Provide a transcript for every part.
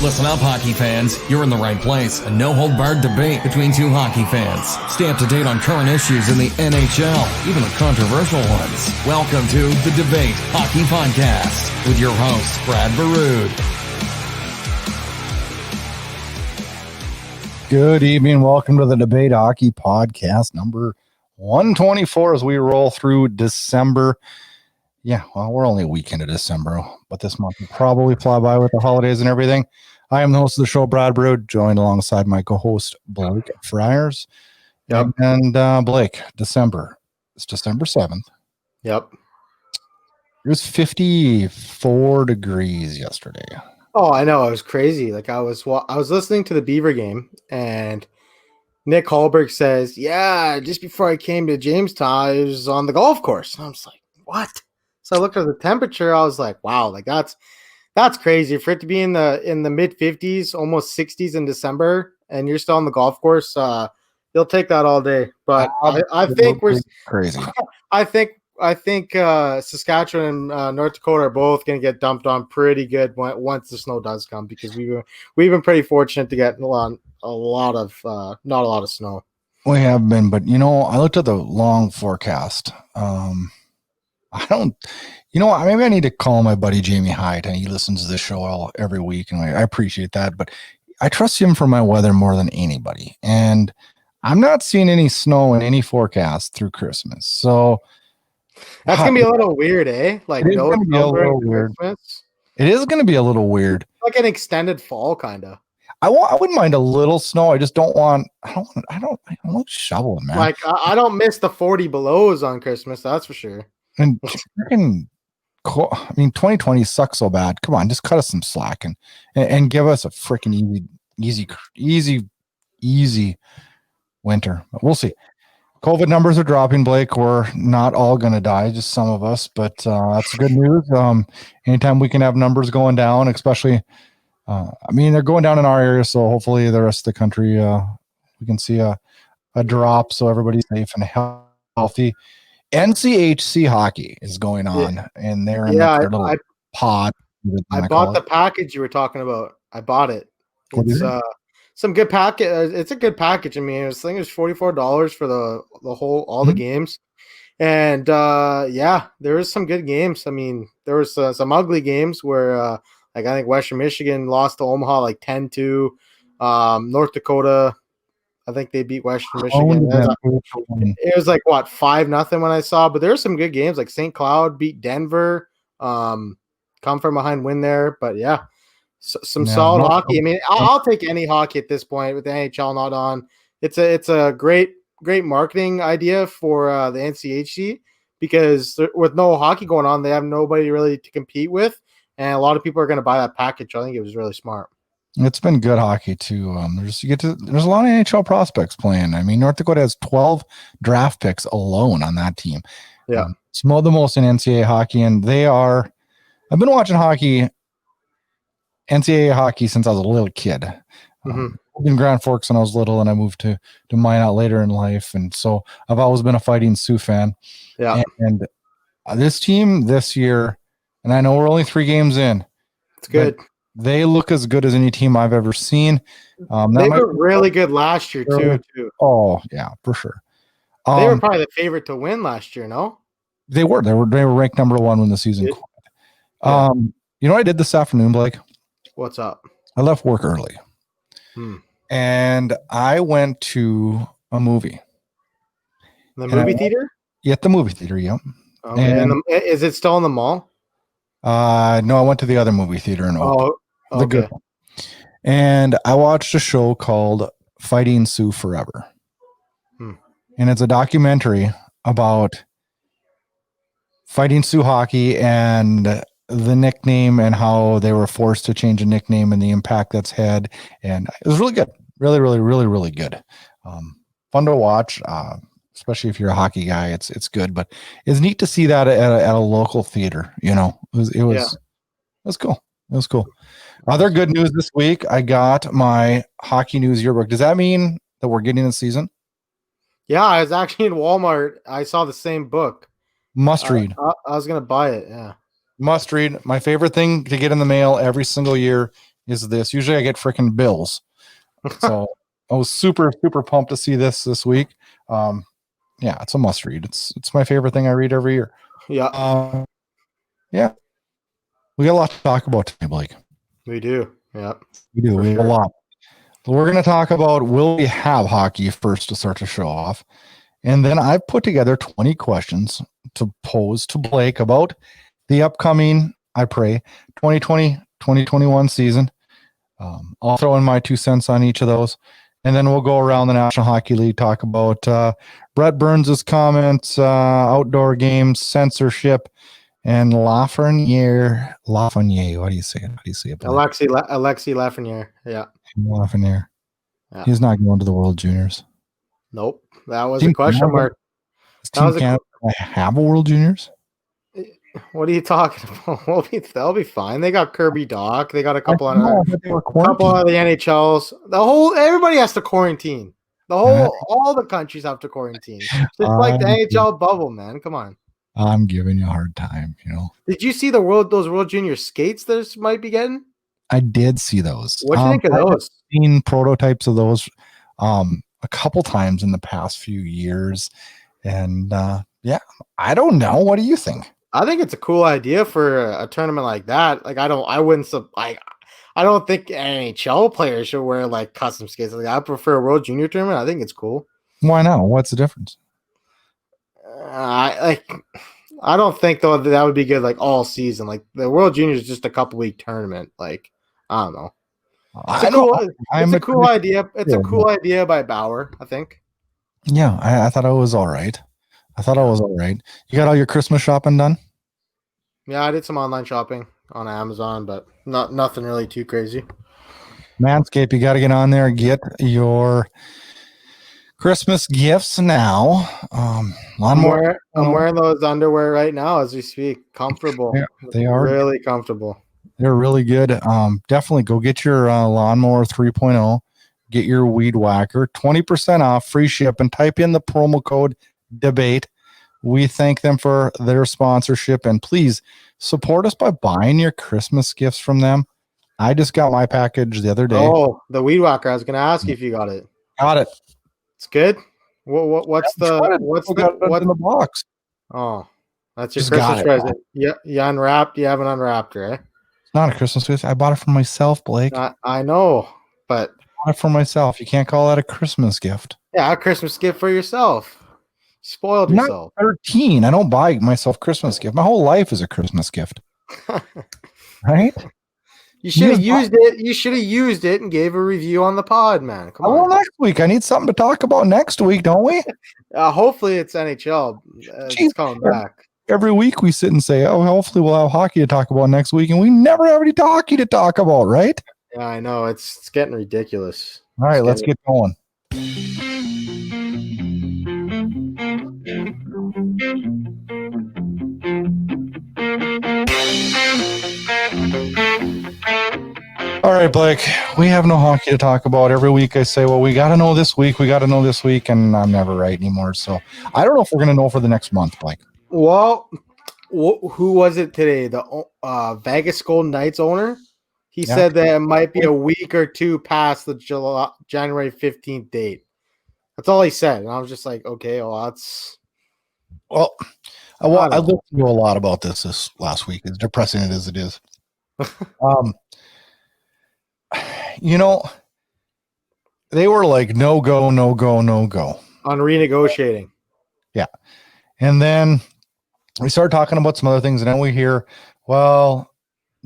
Listen up, hockey fans. You're in the right place. A no-hold-barred debate between two hockey fans. Stay up to date on current issues in the NHL, even the controversial ones. Welcome to The Debate Hockey Podcast with your host, Brad Burud. Good evening. Welcome to The Debate Hockey Podcast number 124 as we roll through December. Yeah, well, we're only a week into December, but this month will probably fly by with the holidays and everything. I am the host of the show, Brad Burud, joined alongside my co-host, Blake at Friars. Yep. And Blake, December. It's December 7th. Yep. It was 54 degrees yesterday. Oh, I know. It was crazy. Like I was listening to the Beaver game, and Nick Hallberg says, "Yeah, just before I came to Jamestown, I was on the golf course." And I was like, "What?" So I looked at the temperature. I was like, "Wow, like that's crazy for it to be in the mid 50s, almost 60s in December, and you're still on the golf course. You'll take that all day." But I think we're crazy. I think Saskatchewan and North Dakota are both going to get dumped on pretty good once the snow does come, because we've been pretty fortunate to get not a lot of snow. We have been, but I looked at the long forecast. Maybe I need to call my buddy Jamie Hyde, and he listens to this show every week, and I appreciate that, but I trust him for my weather more than anybody. And I'm not seeing any snow in any forecast through Christmas. So that's going to be a little weird, eh? Like, no snow during Christmas. It is going to be a little weird. Like an extended fall, kind of. I wouldn't mind a little snow. I just don't want shoveling, man. Like, I don't miss the 40 belows on Christmas, that's for sure. And 2020 sucks so bad. Come on, just cut us some slack and give us a freaking easy winter. But we'll see. COVID numbers are dropping, Blake. We're not all going to die, just some of us, but that's good news. Anytime we can have numbers going down, especially, they're going down in our area, so hopefully the rest of the country, we can see a drop so everybody's safe and healthy. NCHC hockey is going on, and they're in their little pod. I bought the package you were talking about. I bought it. It's some good package. It's a good package. I mean, this thing is $44 for all the games, and there was some good games. I mean, there was some ugly games where I think Western Michigan lost to Omaha like 10-2. North Dakota, I think they beat Western Michigan. It was like 5-0 when I saw, but there were some good games. Like St. Cloud beat Denver. Come from behind win there, but some solid hockey. I mean, I'll take any hockey at this point with the NHL not on. It's a great marketing idea for the NCHC, because with no hockey going on, they have nobody really to compete with, and a lot of people are going to buy that package. I think it was really smart. It's been good hockey too. There's a lot of NHL prospects playing. I mean, North Dakota has 12 draft picks alone on that team. Yeah, it's the most in NCAA hockey, and I've been watching NCAA hockey since I was a little kid. In Grand Forks when I was little, and I moved to Minot later in life, and so I've always been a Fighting Sioux fan. Yeah, and this team this year, and I know we're only 3 games in. It's good. They look as good as any team I've ever seen. They were really good last year too. Oh yeah, for sure. They were probably the favorite to win last year. No, they were. They were ranked number 1 when the season quit. You know what I did this afternoon, Blake? What's up? I left work early, and I went to a movie. The movie theater? Yeah, at the movie theater. Yep. Okay. And is it still in the mall? No, I went to the other movie theater in Oak. Oh, okay. The good one. And I watched a show called Fighting Sioux Forever. And it's a documentary about Fighting Sioux hockey and the nickname and how they were forced to change a nickname and the impact that's had. And it was really good. Really, really, really, really good. Fun to watch. Especially if you're a hockey guy, it's good, but it's neat to see that at a local theater. It was cool. It was cool. Other good news this week, I got my hockey news yearbook. Does that mean that we're getting the season? Yeah, I was actually in Walmart. I saw the same book. Must read. I was gonna buy it. Yeah. Must read. My favorite thing to get in the mail every single year is this. Usually I get freaking bills. So I was super, super pumped to see this week. Yeah, it's a must read. It's my favorite thing I read every year. Yeah. Yeah. We got a lot to talk about today, Blake. We do. Yeah. We do. We have a lot. We're going to talk about will we have hockey first to start to show off. And then I've put together 20 questions to pose to Blake about the upcoming, I pray, 2020-2021 season. I'll throw in my 2 cents on each of those. And then we'll go around the National Hockey League, talk about Brett Burns' comments, outdoor games, censorship, and Lafreniere. What do you say? How do you say it? Alexi Lafreniere. Yeah. Lafreniere. Yeah. He's not going to the World Juniors. Nope. That was a question mark. Team Canada have a World Juniors? What are you talking about? They'll be fine. They got Kirby Doc. They got a couple of the NHLs. Everybody has to quarantine. All the countries have to quarantine. Just like the NHL bubble, man. Come on. I'm giving you a hard time, Did you see those World Junior skates that might be getting? I did see those. What do you think of those? I've seen prototypes of those a couple times in the past few years. And yeah, I don't know. What do you think? I think it's a cool idea for a tournament like that. Like I don't think NHL players should wear like custom skates. Like I prefer a World Junior tournament. I think it's cool. Why not? What's the difference? I don't think though that would be good like all season. Like the World Junior is just a couple week tournament. Like I don't know. It's a cool idea. It's a cool idea by Bauer, I think. Yeah, I thought it was all right. You got all your Christmas shopping done? Yeah, I did some online shopping on Amazon, but nothing really too crazy. Manscaped, you got to get on there and get your Christmas gifts now. I'm wearing those underwear right now as we speak. Comfortable. Yeah, they are really comfortable. They're really good. Definitely go get your Lawnmower 3.0. Get your Weed Whacker. 20% off, free ship, and type in the promo code DEBATE. We thank them for their sponsorship, and please support us by buying your Christmas gifts from them. I just got my package the other day. Oh, the Weed Whacker. I was going to ask you if you got it. Got it. It's good. What's in the box? Oh, that's your Christmas present. Yeah, you unwrapped. You haven't unwrapped, right? It's not a Christmas gift. I bought it for myself, Blake. I know, but I bought it for myself. You can't call that a Christmas gift. Yeah, a Christmas gift for yourself. Spoiled yourself. I'm 13. I don't buy myself Christmas gift. My whole life is a Christmas gift. Right? You should have used it. You should have used it and gave a review on the pod, man. Come on. Well, next week. I need something to talk about next week, don't we? Hopefully it's NHL. It's coming back. Every week we sit and say, oh, hopefully we'll have hockey to talk about next week. And we never have any hockey to talk about, right? Yeah, I know. It's getting ridiculous. All right, let's get going. All right, Blake, we have no hockey to talk about. Every week I say, well, we got to know this week, and I'm never right anymore. So I don't know if we're going to know for the next month, Blake. Well, who was it today? The Vegas Golden Knights owner? He said that it might be a week or two past the January 15th date. That's all he said. And I was just like, okay, well, that's... Well, I looked into a lot about this last week, as depressing as it is. They were like, no go. On renegotiating. Yeah. And then we started talking about some other things, and then we hear, well,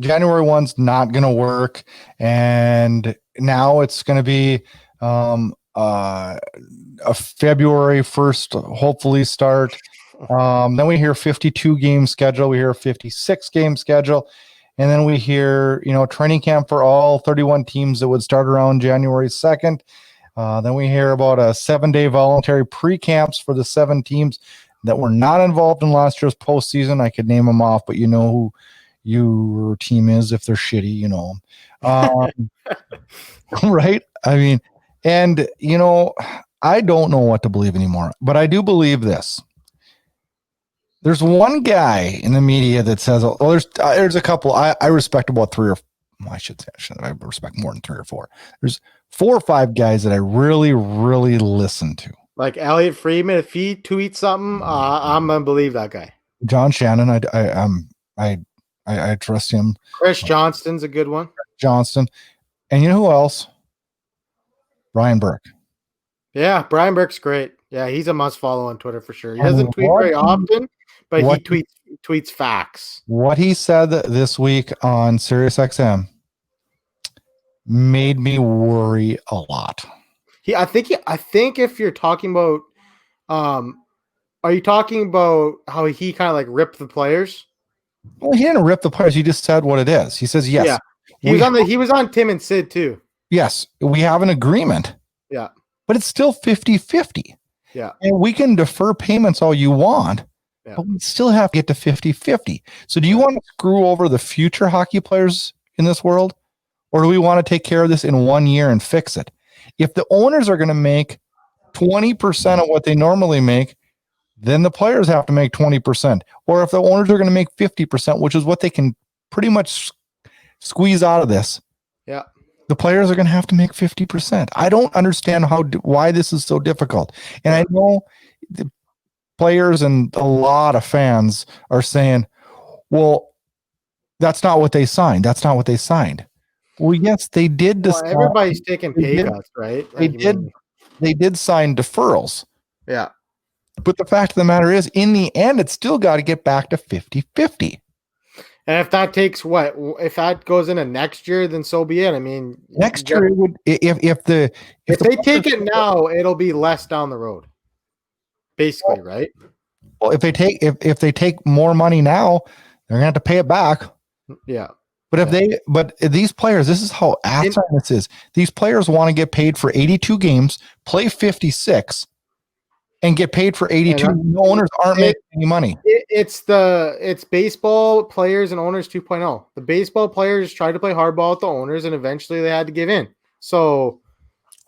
January 1's not going to work, and now it's going to be a February 1st, hopefully start. Then we hear 52 game schedule. We hear 56 game schedule. And then we hear, training camp for all 31 teams that would start around January 2nd. Then we hear about a 7-day voluntary pre-camps for the 7 teams that were not involved in last year's postseason. I could name them off, but you know who your team is. If they're shitty, you know them. Right? I mean, and, I don't know what to believe anymore, but I do believe this. There's one guy in the media that says, there's a couple. I respect about 3 or I should say, I respect more than 3 or 4. There's 4 or 5 guys that I really, really listen to. Like Elliot Friedman, if he tweets something, I'm gonna believe that guy. John Shannon, I trust him. Chris Johnston's a good one. Johnston, and you know who else? Brian Burke. Yeah, Brian Burke's great. Yeah, he's a must follow on Twitter for sure. He doesn't tweet very often, but he tweets facts. What he said this week on SiriusXM made me worry a lot. I think if you're talking about, are you talking about how he kind of like ripped the players? Well, he didn't rip the players. He just said what it is. He says yes. Yeah. He was on Tim and Sid too. Yes, we have an agreement. Yeah. But it's still 50-50. Yeah. And we can defer payments all you want, but we still have to get to 50-50. So do you want to screw over the future hockey players in this world? Or do we want to take care of this in 1 year and fix it? If the owners are going to make 20% of what they normally make, then the players have to make 20%. Or if the owners are going to make 50%, which is what they can pretty much squeeze out of this, the players are going to have to make 50%. I don't understand why this is so difficult. And I know the players and a lot of fans are saying, well, that's not what they signed. That's not what they signed. Well, yes, they did. Well, everybody's taking pay cuts, right? Like they did sign deferrals. Yeah. But the fact of the matter is, in the end, it's still got to get back to 50-50. And if that takes if that goes into next year, then so be it. I mean, next year it would if they take it now, it'll be less down the road. Basically, right? Well, if they take more money now, they're gonna have to pay it back. Yeah. But these players, this is how asinine this is. These players want to get paid for 82 games, play 56. And get paid for 82. The owners aren't making any money. It's baseball players and owners 2.0. The baseball players tried to play hardball with the owners, and eventually they had to give in. So,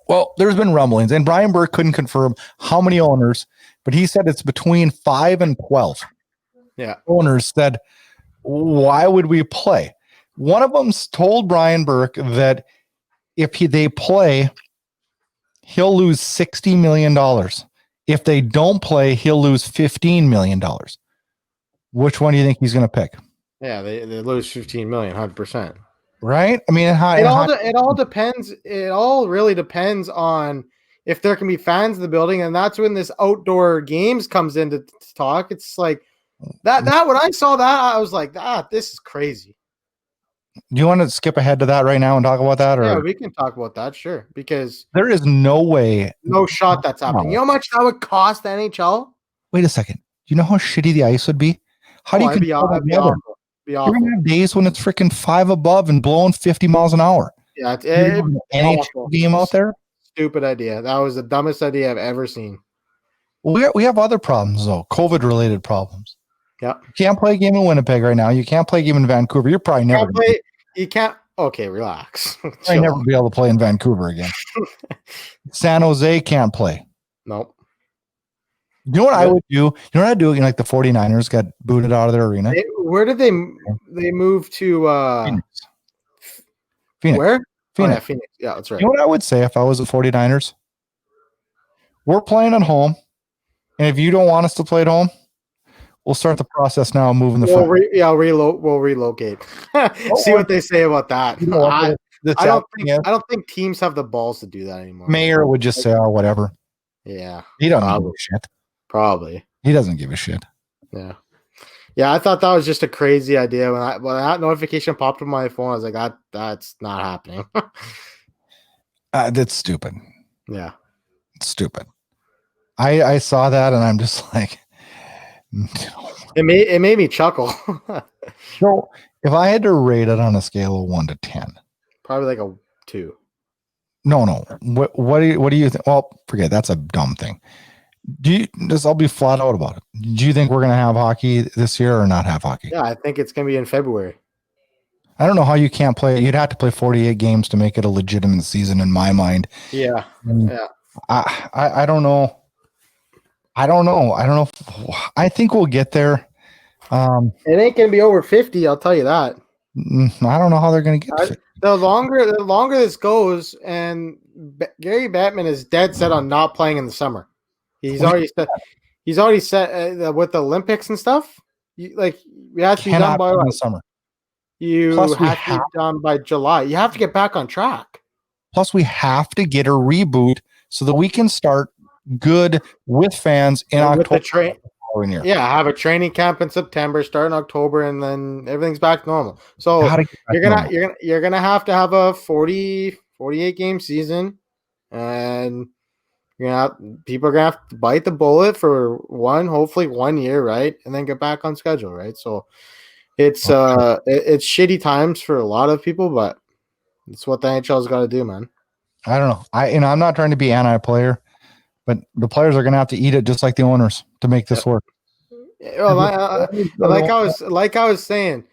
well, there's been rumblings, and Brian Burke couldn't confirm how many owners, but he said it's between 5 and 12. Yeah, owners said, "Why would we play?" One of them told Brian Burke that if they play, he'll lose $60 million. If they don't play, he'll lose $15 million. Which one do you think he's going to pick? Yeah, they lose $15 million, 100%. Right? I mean, it all depends. It all really depends on if there can be fans in the building, and that's when this outdoor games comes into talk. It's like that. When I saw that, I was like, this is crazy. Do you want to skip ahead to that right now and talk about that? Or? Yeah, we can talk about that, sure. Because there is no way. No shot that's happening. You know how much that would cost the NHL? Wait a second. You know how shitty the ice would be? How do you control the weather? You're going to have days when it's freaking 5 above and blowing 50 miles an hour. Yeah, it's an NHL game out there? Stupid idea. That was the dumbest idea I've ever seen. Well, we have other problems, though. COVID-related problems. Yeah. You can't play a game in Winnipeg right now. You can't play a game in Vancouver. You're probably never play. You can't. Okay, relax. I never be able to play in Vancouver again. San Jose can't play. Nope. You know what I would do? You know what I'd do? Like the 49ers got booted out of their arena. Where did they move to? Phoenix. Where? Phoenix. Oh, yeah, Phoenix. Yeah, that's right. You know what I would say if I was the 49ers? We're playing at home, and if you don't want us to play at home, we'll start the process now of moving the we'll relocate. See what they say about that. I don't think teams have the balls to do that anymore. Mayor would just say, "Oh, whatever." Yeah, he doesn't give a shit. Probably he doesn't give a shit. Yeah, yeah. I thought that was just a crazy idea when that notification popped on my phone. I was like, that's not happening. That's stupid. Yeah, it's stupid. I saw that and I'm just like. It made me chuckle. So if I had to rate it on a scale of 1 to 10, probably like a 2. No. What do you think? Well, forget that's a dumb thing. I'll be flat out about it. Do you think we're gonna have hockey this year or not have hockey? Yeah, I think it's gonna be in February. I don't know how you can't play. You'd have to play 48 games to make it a legitimate season in my mind. Yeah. I don't know. I don't know. I think we'll get there. It ain't gonna be over 50. I'll tell you that. I don't know how they're going to get the longer this goes, and Gary Bettman is dead set on not playing in the summer. He's already set with the Olympics and stuff. We have to be done by the summer. You have to be done by July. You have to get back on track. Plus, we have to get a reboot so that we can start good with fans in October. Have a training camp in September, start in October, and then everything's back to normal. So you're gonna have to have a 48 game season, and people are gonna have to bite the bullet for hopefully 1 year, right, and then get back on schedule, right? So it's shitty times for a lot of people, but it's what the NHL's got to do, man. I don't know. I'm not trying to be anti-player, but the players are going to have to eat it just like the owners to make this work. Well, like I was saying,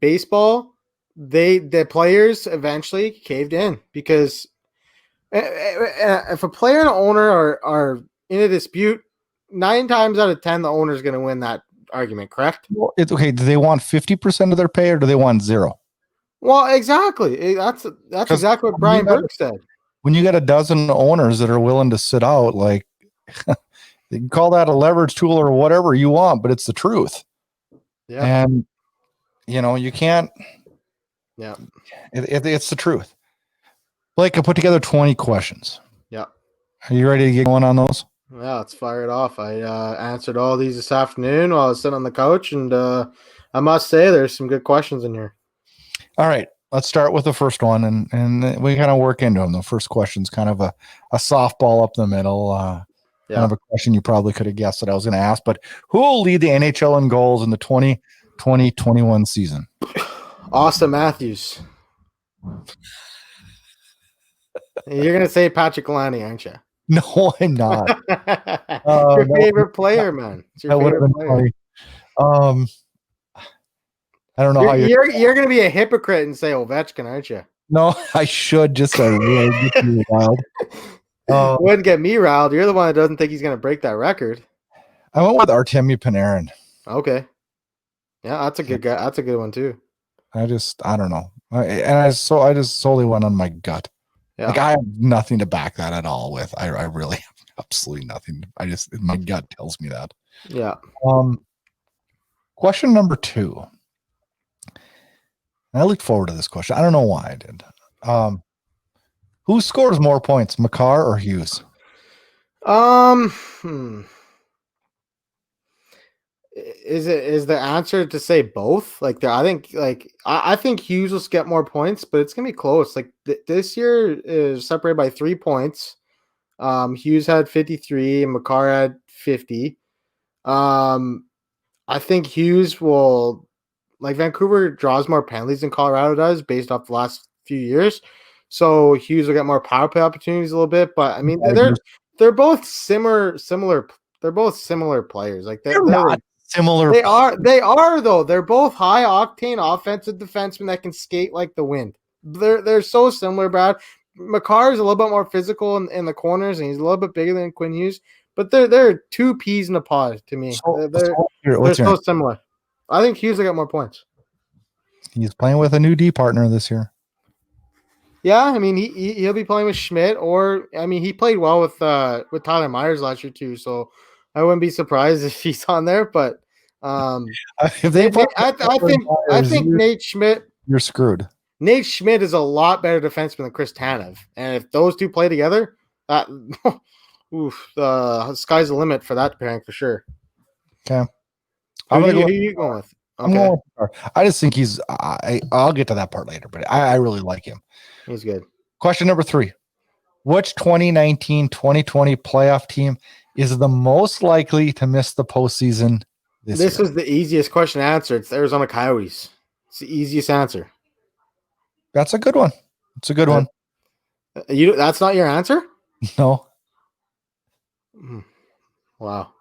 baseball, the players eventually caved in because if a player and owner are in a dispute, 9 times out of 10, the owner is going to win that argument. Correct? Well, it's okay. Do they want 50% of their pay or do they want 0? Well, exactly. That's exactly what Brian Burke said. When you got a dozen owners that are willing to sit out, like you can call that a leverage tool or whatever you want, but it's the truth. Yeah. And you can't. Yeah. It's the truth. Blake, I put together 20 questions. Yeah. Are you ready to get going on those? Yeah, let's fire it off. I answered all these this afternoon while I was sitting on the couch, and I must say there's some good questions in here. All right, let's start with the first one, and we kind of work into them. The first question's kind of a softball up the middle, kind of a question you probably could have guessed that I was going to ask. But who will lead the NHL in goals in the 2020-21 season? Austin Matthews. You're going to say Patrick Kalani, aren't you? No, I'm not. Your favorite player, man. It's your favorite player. I don't know you're going to be a hypocrite and say Ovechkin, aren't you? No, I should just say get me riled. Wouldn't get me riled. You're the one that doesn't think he's going to break that record. I went with Artemi Panarin. Okay. Yeah, that's a good guy. That's a good one too. I don't know. I just solely went on my gut. Yeah. Like I have nothing to back that at all with. I really have absolutely nothing. My gut tells me that. Yeah. Question number 2. I looked forward to this question. I don't know why I did. Who scores more points, Makar or Hughes? Is the answer to say both? I think Hughes will get more points, but it's gonna be close. Like this year is separated by 3 points. Hughes had 53 and Makar had 50. I think Hughes will, like, Vancouver draws more penalties than Colorado does based off the last few years. So Hughes will get more power play opportunities a little bit, but I mean they're both similar. They're both similar players. Like they're not similar. They are though. They're both high octane offensive defensemen that can skate like the wind. They're so similar, Brad. Makar is a little bit more physical in the corners, and he's a little bit bigger than Quinn Hughes. But they're 2 peas in a pod to me. They're so similar. I think Hughes will get more points. He's playing with a new D partner this year. Yeah, I mean he'll be playing with Schmidt, or I mean he played well with Tyler Myers last year too. So I wouldn't be surprised if he's on there. But if they I think Nate Schmidt, you're screwed. Nate Schmidt is a lot better defenseman than Chris Tanev, and if those two play together, the sky's the limit for that pairing for sure. Okay, who are you going with? Okay. I just think I'll get to that part later, but I really like him. He's good. Question number 3. Which 2019-2020 playoff team is the most likely to miss the postseason this year? This is the easiest question to answer. It's the Arizona Coyotes. It's the easiest answer. That's a good one. It's a good one. That's not your answer? No. Wow.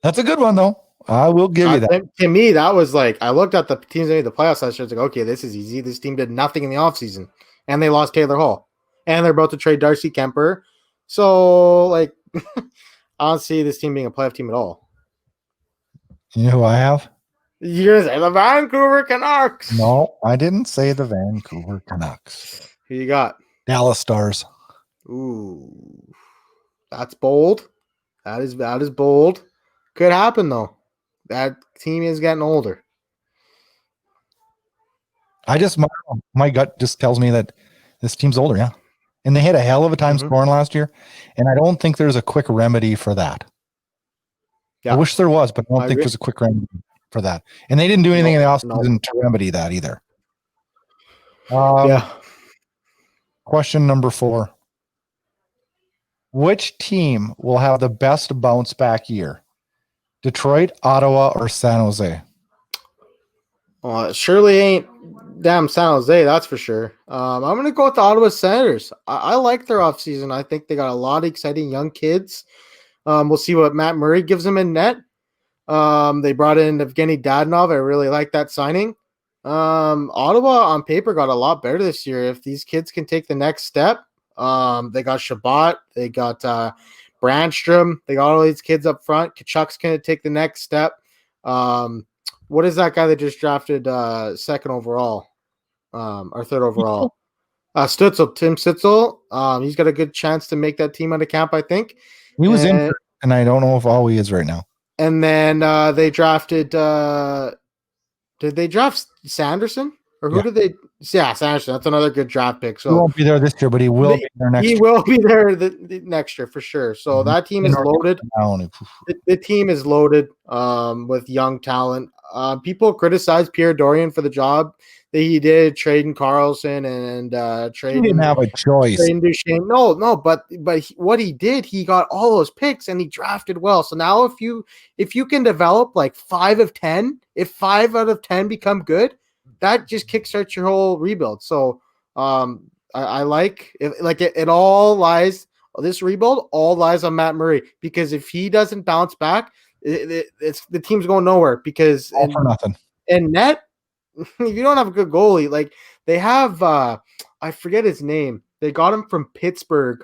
That's a good one, though. I will give you that. To me, that was like, I looked at the teams that made the playoffs last year. I was like, okay, this is easy. This team did nothing in the offseason, and they lost Taylor Hall, and they're about to trade Darcy Kemper. So, like, I don't see this team being a playoff team at all. You know who I have? You're gonna say the Vancouver Canucks. No, I didn't say the Vancouver Canucks. Who you got? Dallas Stars. Ooh, that's bold. That is bold. Could happen though. That team is getting older. My gut just tells me that this team's older, yeah. And they had a hell of a time scoring last year, and I don't think there's a quick remedy for that. Yeah. I wish there was, but I don't think there's a quick remedy for that. And they didn't do anything in the offseason to remedy that either. Question number 4. Which team will have the best bounce back year? Detroit, Ottawa, or San Jose? It surely ain't damn San Jose, that's for sure. I'm going to go with the Ottawa Senators. I like their offseason. I think they got a lot of exciting young kids. We'll see what Matt Murray gives them in net. They brought in Evgeny Dadonov. I really like that signing. Ottawa on paper got a lot better this year. If these kids can take the next step, they got Shabbat, they got Brandstrom, they got all these kids up front. Kachuk's going to take the next step. What is that guy that just drafted second overall or third overall? Stutzel, Tim Stutzel. He's got a good chance to make that team out of camp, I think. He was in, and I don't know if all he is right now. And then they drafted. Did they draft Sanderson? Or who did they? Yeah, Sanderson. That's another good draft pick. So he won't be there this year, but he will be there next year. He will be there the next year for sure. So that team is loaded. The team is loaded with young talent. People criticize Pierre Dorian for the job that he did, trading Carlson and trading. He didn't have a choice. No, but what he did, he got all those picks and he drafted well. So now if you can develop like 5 of 10, if 5 out of 10 become good, that just kickstarts your whole rebuild. So I like it all lies. This rebuild all lies on Matt Murray, because if he doesn't bounce back, it's the team's going nowhere. Because all for nothing. And net, if you don't have a good goalie, like they have, I forget his name. They got him from Pittsburgh.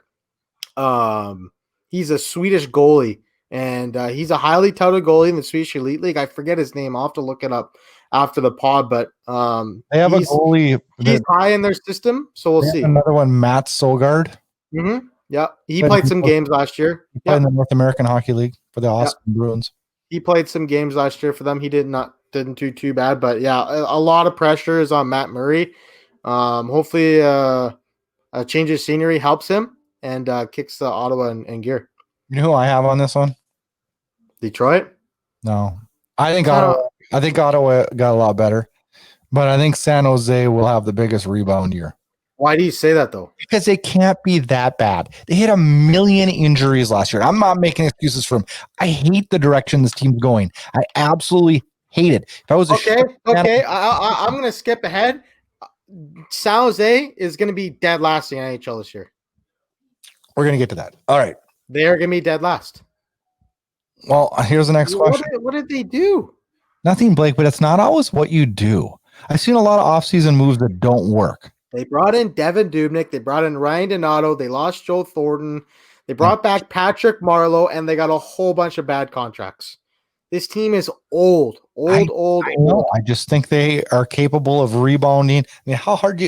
He's a Swedish goalie, and he's a highly touted goalie in the Swedish Elite League. I forget his name. I'll have to look it up after the pod, but they have a goalie. He's high in their system, so we'll see. Another one, Matt Sogard. Mm-hmm. Yeah, he played some games last year. He played in the North American Hockey League for the Austin Bruins. He played some games last year for them. He didn't do too bad, but yeah, a lot of pressure is on Matt Murray. Hopefully, a change of scenery helps him and kicks the Ottawa in gear. You know who I have on this one? Detroit? No, I think Ottawa got a lot better, but I think San Jose will have the biggest rebound year. Why do you say that though? Because they can't be that bad. They had 1 million injuries last year. I'm not making excuses for them. I hate the direction this team's going. I absolutely hate it. If I was I'm going to skip ahead. San Jose is going to be dead last in NHL this year. We're going to get to that. All right. They're going to be dead last. Well, here's the next question. What did they do? Nothing, Blake, but it's not always what you do. I've seen a lot of offseason moves that don't work. They brought in Devin Dubnyk. They brought in Ryan Donato. They lost Joe Thornton. They brought back Patrick Marleau, and they got a whole bunch of bad contracts. This team is old. I know. I just think they are capable of rebounding. I mean,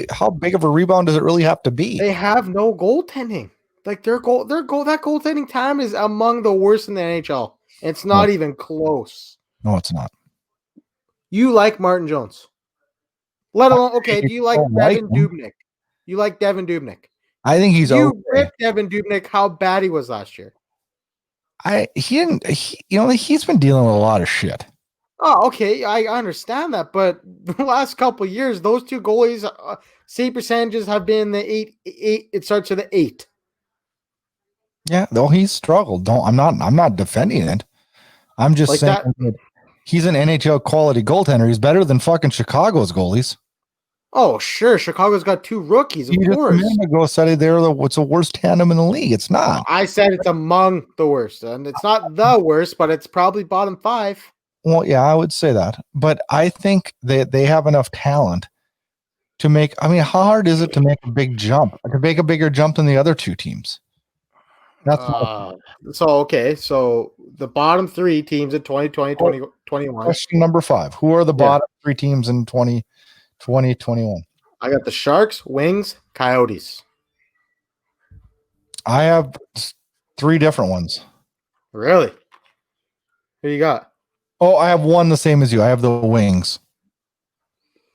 how big of a rebound does it really have to be? They have no goaltending. Like that goaltending time is among the worst in the NHL. It's not even close. No, it's not. You like Martin Jones. Let alone, okay, do you like Devin Dubnyk? You like Devin Dubnyk? I think he's You ripped Devin Dubnyk how bad he was last year. He's been dealing with a lot of shit. Oh, okay, I understand that, but the last couple of years, those two goalies, save percentages have been the 8. It starts with the 8. Yeah, though he's struggled. I'm not defending it. I'm just like saying that he's an NHL quality goaltender. He's better than fucking Chicago's goalies. Oh, sure. Chicago's got 2 rookies, of course. A minute ago said what's the worst tandem in the league. It's not. I said it's among the worst, and it's not the worst, but it's probably bottom 5. Well, yeah, I would say that. But I think that they have enough talent to make. I mean, how hard is it to make a big jump? To make a bigger jump than the other 2 teams? That's So the bottom 3 teams in 2020, 2021. question number 5. Who are the bottom 3 teams in 2021? I got the Sharks, Wings, Coyotes. I have 3 different ones. Really? Who you got? Oh, I have one the same as you. I have the Wings.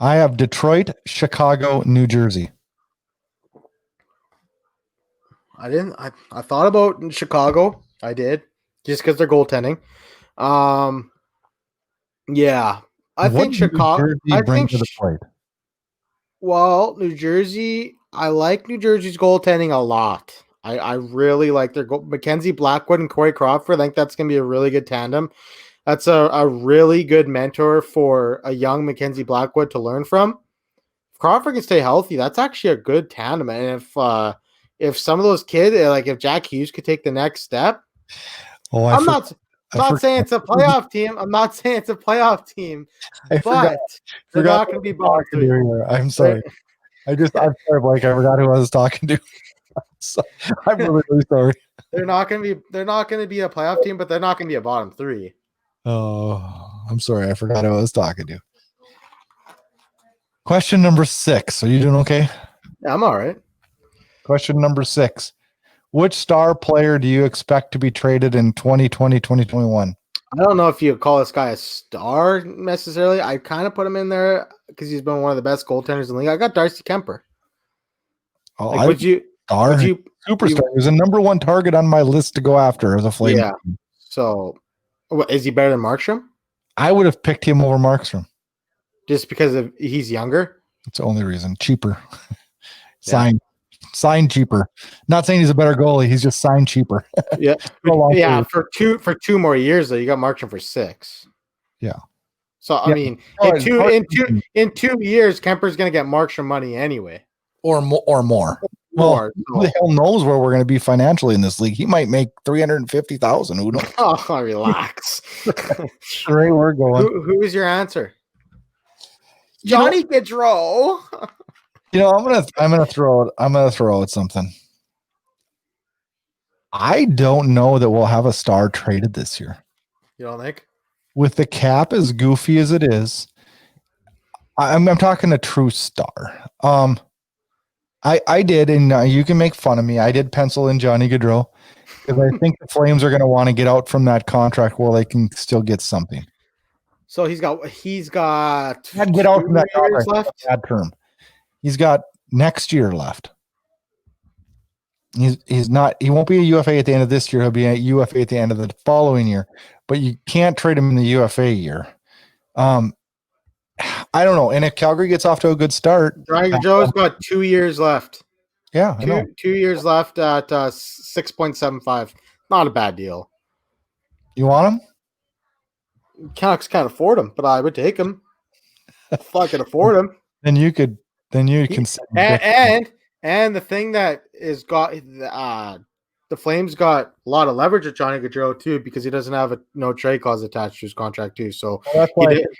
I have Detroit, Chicago, New Jersey. I thought about Chicago. I did. Just because they're goaltending. Yeah. I think Chicago. I think. Well, New Jersey. I like New Jersey's goaltending a lot. I really like their Mackenzie Blackwood and Corey Crawford. I think that's going to be a really good tandem. That's a really good mentor for a young Mackenzie Blackwood to learn from. If Crawford can stay healthy, that's actually a good tandem. And if some of those kids, like if Jack Hughes could take the next step, I'm not saying it's a playoff team. I'm not saying it's a playoff team, but they're not going to be bottom 3. I'm sorry. I'm sorry, Blake. I forgot who I was talking to. So, I'm really, really sorry. They're not going to be a playoff team, but they're not going to be a bottom 3. Oh, I'm sorry. I forgot who I was talking to. Question number 6. Are you doing okay? Yeah, I'm all right. Question number 6. Which star player do you expect to be traded in 2020, 2021? I don't know if you call this guy a star necessarily. I kind of put him in there because he's been one of the best goaltenders in the league. I got Darcy Kemper. Oh, superstar. He was a number 1 target on my list to go after as a Flame. Yeah. So, is he better than Markstrom? I would have picked him over Markstrom. Just because he's younger? That's the only reason. Cheaper. Signed cheaper. Not saying he's a better goalie. He's just signed cheaper. Yeah. Yeah. For two more years, though, you got Markstrom for 6. Yeah. So, I mean, in 2 years, Kemper's going to get Markstrom money anyway. Or more. Well, who the hell knows where we're going to be financially in this league? He might make $350,000. Who knows? Oh, relax. Right, we're going. Who is your answer? Johnny Gaudreau. I'm gonna throw out something. I don't know that we'll have a star traded this year. You don't think? With the cap as goofy as it is, I'm talking a true star. I did, and you can make fun of me. I did pencil in Johnny Gaudreau because I think the Flames are going to want to get out from that contract while they can still get something. So he's got get out from that contract left. Bad term. He's got next year left. He won't be a UFA at the end of this year. He'll be a UFA at the end of the following year. But you can't trade him in the UFA year. I don't know. And if Calgary gets off to a good start, Joe's got 2 years left. Yeah, I know. 2 years left at 6.75. Not a bad deal. You want him? Canucks can't afford him, but I would take him if I could afford him. Then you can. And the thing that is got the Flames got a lot of leverage with Johnny Gaudreau too, because he doesn't have a no trade clause attached to his contract too. So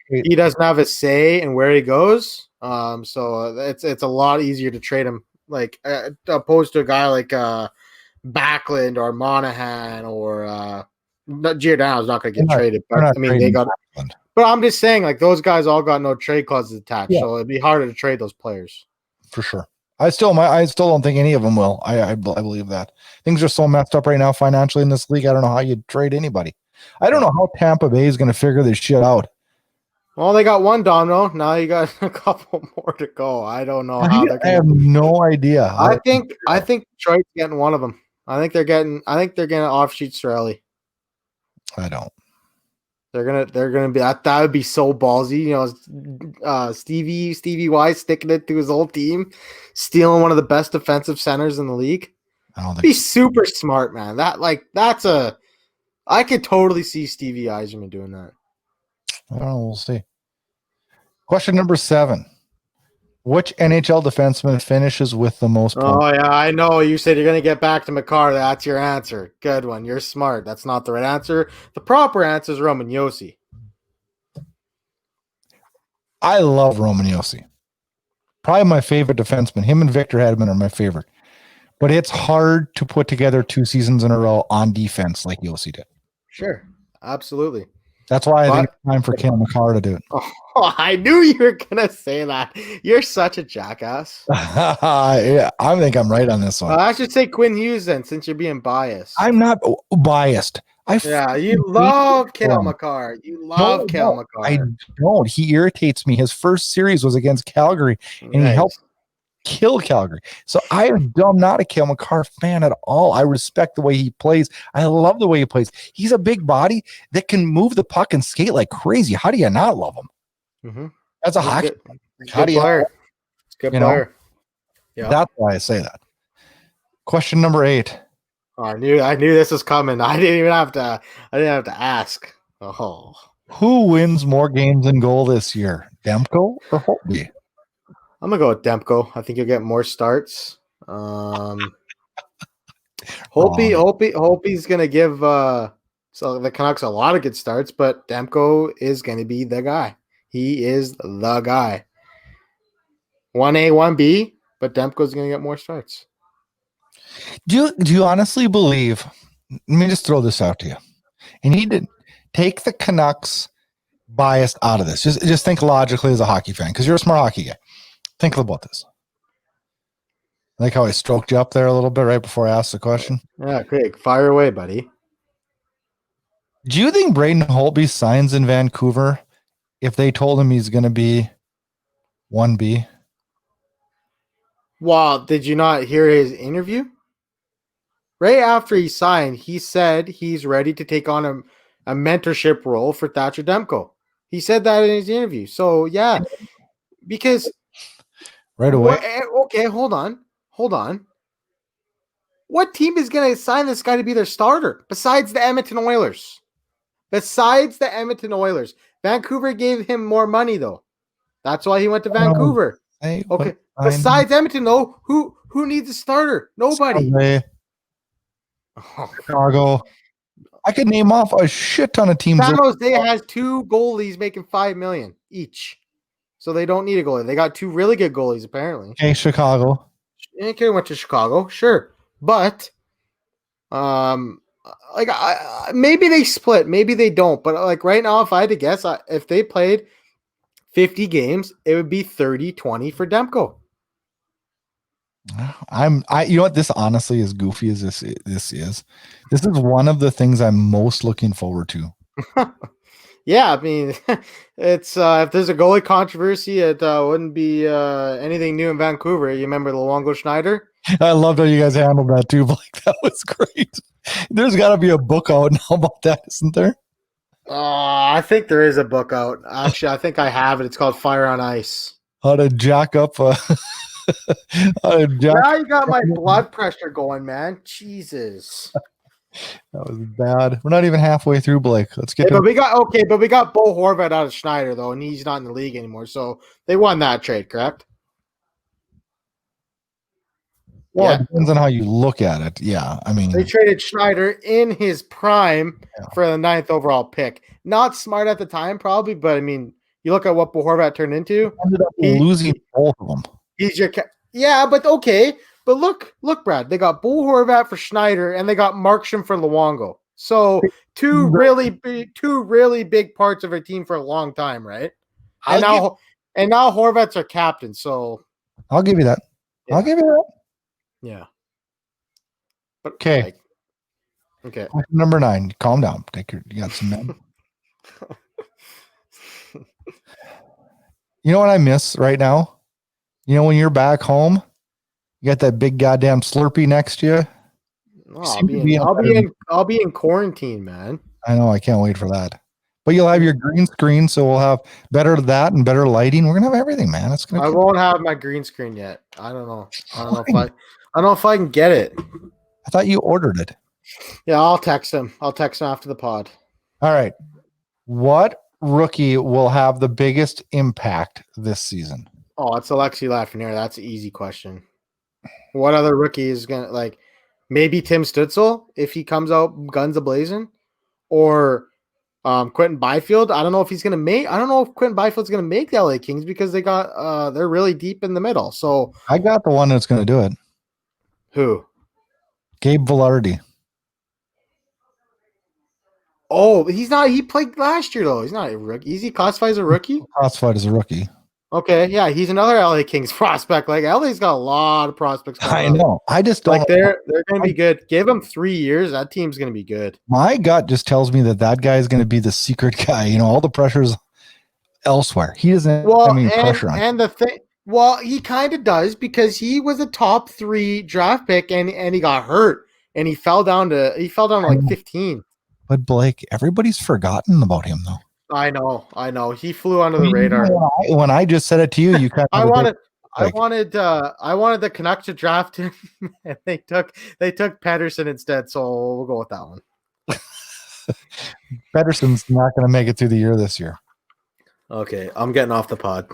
he doesn't have a say in where he goes. So it's a lot easier to trade him, like opposed to a guy like Backlund or Monahan or Giordano's not going to get traded. But I mean, they got. Backlund. But I'm just saying, like those guys all got no trade clauses attached, so it'd be harder to trade those players for sure. I still don't think any of them will. I believe that things are so messed up right now financially in this league. I don't know how you'd trade anybody. I don't know how Tampa Bay is going to figure this shit out. Well, they got one domino. Now you got a couple more to go. I don't know how they're going to. I have no idea. I think Detroit's getting one of them. I think they're getting offshoot Strelly. I don't. They're gonna be that would be so ballsy, you know. Stevie Y sticking it to his whole team, stealing one of the best defensive centers in the league. I don't think be super smart, man. I could totally see Stevie Yzerman doing that. I don't know. We'll see. Question number 7. Which NHL defenseman finishes with the most points? Oh, yeah, I know. You said you're going to get back to Makar. That's your answer. Good one. You're smart. That's not the right answer. The proper answer is Roman Josi. I love Roman Josi. Probably my favorite defenseman. Him and Victor Hedman are my favorite. But it's hard to put together 2 seasons in a row on defense like Yossi did. Sure. Absolutely. That's why I think it's time for Cam McCarr to do it. Oh, I knew you were going to say that. You're such a jackass. Yeah, I think I'm right on this one. I should say Quinn Hughes then, since you're being biased. I'm not biased. You love Cale McCarr. You love Cale McCarr. I don't. He irritates me. His first series was against Calgary, and he helped kill Calgary. So I'm not a Cale McCarr fan at all. I respect the way he plays. I love the way he plays. He's a big body that can move the puck and skate like crazy. How do you not love him? Mm-hmm. That's a hockey. Good player. Good player. Yeah. That's why I say that. Question number 8. Oh, I knew this was coming. I didn't have to ask. Oh. Who wins more games in goal this year? Demko or Holtby? I'm gonna go with Demko. I think you'll get more starts. Holtby's gonna give so the Canucks a lot of good starts, but Demko is gonna be the guy. He is the guy. 1A, 1B, but Demko's gonna get more starts. Do you honestly believe? Let me just throw this out to you. You need to take the Canucks bias out of this. Just think logically as a hockey fan, because you're a smart hockey guy. Think about this. Like how I stroked you up there a little bit right before I asked the question. Yeah, great. Fire away, buddy. Do you think Braden Holtby signs in Vancouver if they told him he's going to be 1B? Well, did you not hear his interview? Right after he signed, he said he's ready to take on a mentorship role for Thatcher Demko. He said that in his interview. So, yeah, because... Right away. Okay, hold on. What team is going to sign this guy to be their starter besides the Edmonton Oilers? Vancouver gave him more money, though. That's why he went to Vancouver. Okay. Besides Edmonton, though, who needs a starter? Nobody. Chicago. I could name off a shit ton of teams. San Jose has 2 goalies making $5 million each. So they don't need a goalie. They got 2 really good goalies, apparently. Okay, Chicago. Okay, went to Chicago, sure. But maybe they split, maybe they don't. But like right now, if I had to guess, if they played 50 games, it would be 30-20 for Demko. You know what? This honestly, as goofy as this is one of the things I'm most looking forward to. Yeah, I mean, it's if there's a goalie controversy, it wouldn't be anything new in Vancouver. You remember Luongo Schneider? I loved how you guys handled that too, Blake. That was great. There's got to be a book out now about that, isn't there? I think there is a book out. Actually, I think I have it. It's called Fire on Ice. How to jack up now you got my blood pressure going, man. Jesus. That was bad. We're not even halfway through, Blake. Let's get. But we got Bo Horvat out of Schneider though, and he's not in the league anymore. So they won that trade, correct? Well, it depends on how you look at it. Yeah, I mean, they traded Schneider in his prime for the 9th overall pick. Not smart at the time, probably, but I mean, you look at what Bo Horvat turned into. Ended up losing both of them. He's your but okay. But look, Brad, they got Bo Horvat for Schneider and they got Markstrom for Luongo. So two really big parts of our team for a long time, right? And now Horvat's our captain. So I'll give you that. Yeah. I'll give you that. Yeah. But okay. Okay. Number 9. Calm down. You got some men. You know what I miss right now? You know when you're back home, you got that big goddamn Slurpee next to you. I'll be in quarantine, man. I know. I can't wait for that. But you'll have your green screen, so we'll have better that and better lighting. We're gonna have everything, man. I won't have my green screen yet. I don't know if I can get it. I thought you ordered it. Yeah, I'll text him. After the pod. All right. What rookie will have the biggest impact this season? Oh, it's Alexi Lafreniere. That's an easy question. What other rookie is gonna maybe Tim Stützle if he comes out guns a-blazing, or Quentin Byfield. I don't know if Quentin Byfield's gonna make the LA Kings because they're really deep in the middle. So I got the one that's gonna do it. Who? Gabe Velarde. Oh, he's not. He played last year though. He's not a rookie. Is he classified as a rookie? Classified as a rookie. Okay, yeah, he's another LA Kings prospect. Like LA's got a lot of prospects. I know. I just don't like they're going to be good. Give them 3 years. That team's going to be good. My gut just tells me that guy is going to be the secret guy. You know, all the pressure's elsewhere. He doesn't have any pressure on. And the thing, well, he kind of does because he was a top 3 draft pick and he got hurt and he fell down to like 15. But Blake, everybody's forgotten about him though. I know. He flew under the radar. When I just said it to you, you kind of I wanted the Canucks to draft him, and they took Pettersson instead. So we'll go with that one. Pettersson's not going to make it through the year this year. Okay, I'm getting off the pod.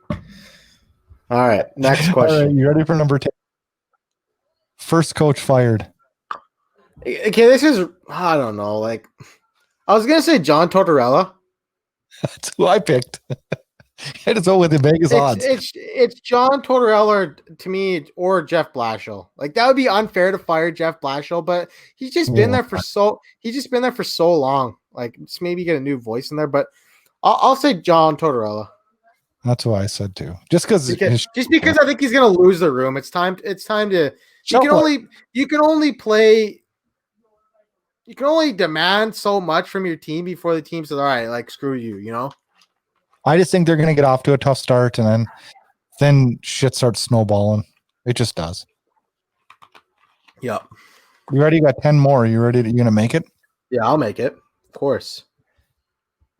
All right, next question. All right, you ready for number 10? First coach fired. Okay, this is I don't know. Like I was gonna say John Tortorella. That's who I picked. I just go with the Vegas odds. It's John Tortorella to me or Jeff Blashill. Like that would be unfair to fire Jeff Blashill, but he's just been there for so long. Like just maybe get a new voice in there, but I'll say John Tortorella. That's what I said too. Just because I think he's gonna lose the room. It's time to you can only demand so much from your team before the team says, all right, like screw you, you know? I just think they're going to get off to a tough start and then shit starts snowballing. It just does. Yep. You ready? You got 10 more. You ready? You going to make it? Yeah, I'll make it. Of course.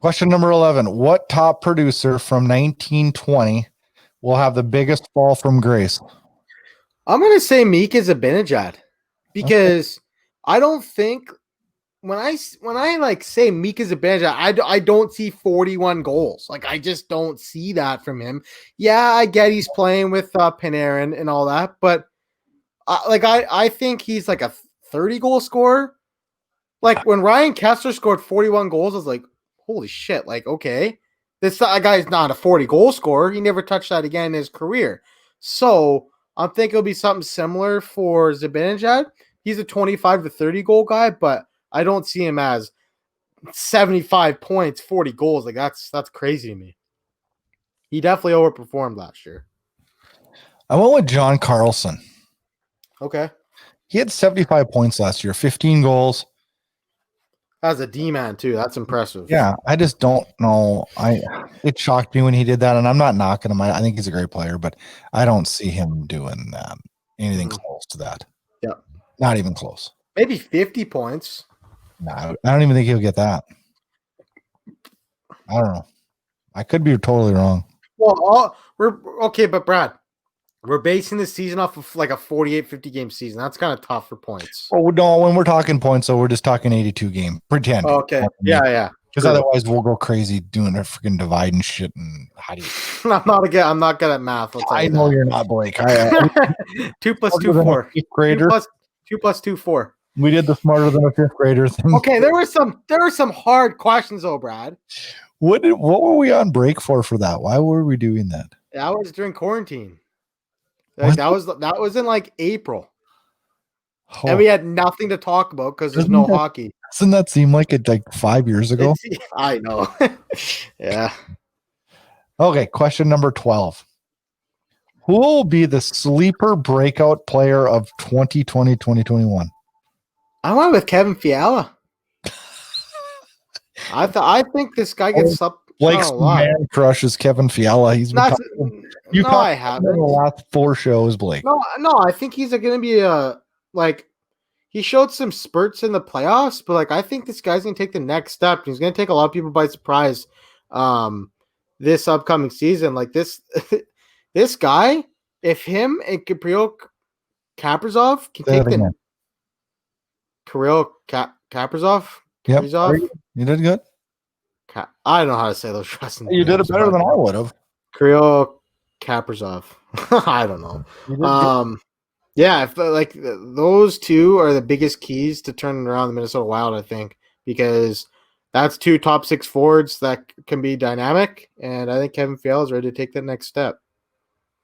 Question number 11. What top producer from 1920 will have the biggest fall from grace? I'm going to say Mika Zibanejad because I don't think when I like say Mika Zibanejad, I don't see 41 goals. Like I just don't see that from him. Yeah, I get he's playing with Panarin and all that, but I think he's like a 30 goal scorer. Like when Ryan Kessler scored 41 goals, I was like, holy shit! Like okay, this guy's not a 40 goal scorer. He never touched that again in his career. So I'm thinking it'll be something similar for Zibanejad. He's a 25 to 30 goal guy, but I don't see him as 75 points, 40 goals. Like that's crazy to me. He definitely overperformed last year. I went with John Carlson. Okay. He had 75 points last year, 15 goals. As a D-man too. That's impressive. Yeah, I just don't know. It shocked me when he did that, and I'm not knocking him. I think he's a great player, but I don't see him doing anything close to that. Yeah. Not even close. Maybe 50 points. No, I don't even think he'll get that. I don't know. I could be totally wrong. Well, we're okay, but Brad, we're basing the season off of like a 48, 50 game season. That's kind of tough for points. Oh, no, when we're talking points, so we're just talking 82 game. Pretend. Okay. Yeah. Because otherwise we'll go crazy doing a freaking divide and shit. And how do you? I'm not good at math. I know you're not, Blake. 2 plus 2, 4. 2 plus 2, 4. We did the smarter than a fifth grader thing. Okay, there were some hard questions though, Brad. What were we on break for that? Why were we doing that? That was during quarantine. Like, that was in like April. Oh. And we had nothing to talk about because there's no hockey. Doesn't that seem like it like 5 years ago? I know. Yeah. Okay, question number 12. Who will be the sleeper breakout player of 2020-2021? I went with Kevin Fiala. I think this guy gets up. Blake's man crush is Kevin Fiala. He's been I haven't. In the last 4 shows, Blake. No, I think he's going to be he showed some spurts in the playoffs, but like I think this guy's going to take the next step. He's going to take a lot of people by surprise this upcoming season. Like this this guy, if him and Kirill Kaprizov can take the Kirill Kaprizov. Yep. You did good. I don't know how to say those trust. You did it better than I would have. Kirill Kaprizov. I don't know. Yeah, if like those two are the biggest keys to turning around the Minnesota Wild, I think, because that's 2 top 6 forwards that can be dynamic, and I think Kevin Fiala is ready to take that next step.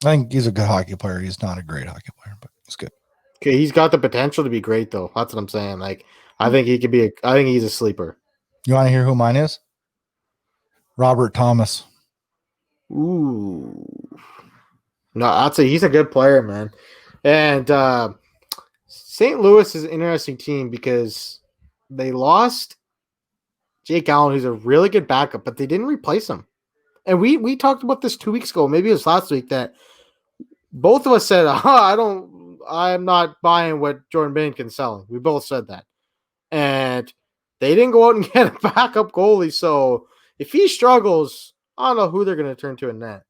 I think he's a good hockey player. He's not a great hockey player, but he's good. Okay, he's got the potential to be great, though. That's what I'm saying. Like, I think he could be. I think he's a sleeper. You want to hear who mine is? Robert Thomas. Ooh, no, he's a good player, man. And St. Louis is an interesting team because they lost Jake Allen, who's a really good backup, but they didn't replace him. And we talked about this 2 weeks ago, maybe it was last week, that both of us said, I'm not buying what Jordan Binnington's selling. We both said that. And they didn't go out and get a backup goalie. So if he struggles, I don't know who they're going to turn to in net.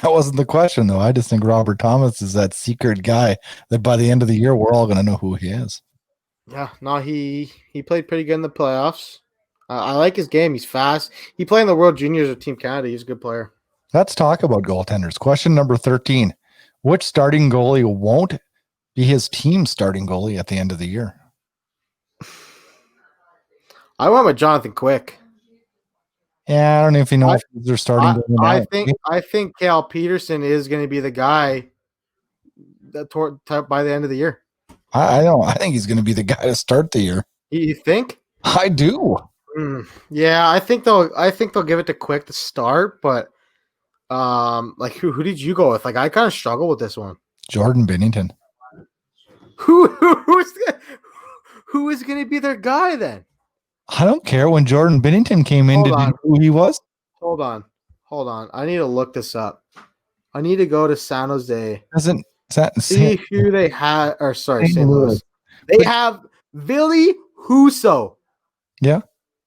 That wasn't the question, though. I just think Robert Thomas is that secret guy that by the end of the year, we're all going to know who he is. Yeah, no, he played pretty good in the playoffs. I like his game. He's fast. He played in the World Juniors with Team Canada. He's a good player. Let's talk about goaltenders. Question number 13. Which starting goalie won't be his team's starting goalie at the end of the year? I went with Jonathan Quick. Yeah, I don't know if you know if they're starting goalie. I think Cal Peterson is going to be the guy that by the end of the year. I don't. I think he's going to be the guy to start the year. You think? I do. Yeah, I think they'll give it to Quick to start, but like who did you go with? Like I kind of struggle with this one. Jordan Binnington. Who is going to be their guy then? I don't care. When Jordan Binnington came in, did you know who he was? Hold on. I need to look this up. I need to go to San Jose. See who they had. Or sorry, St. Louis. They have Ville Husso. Yeah.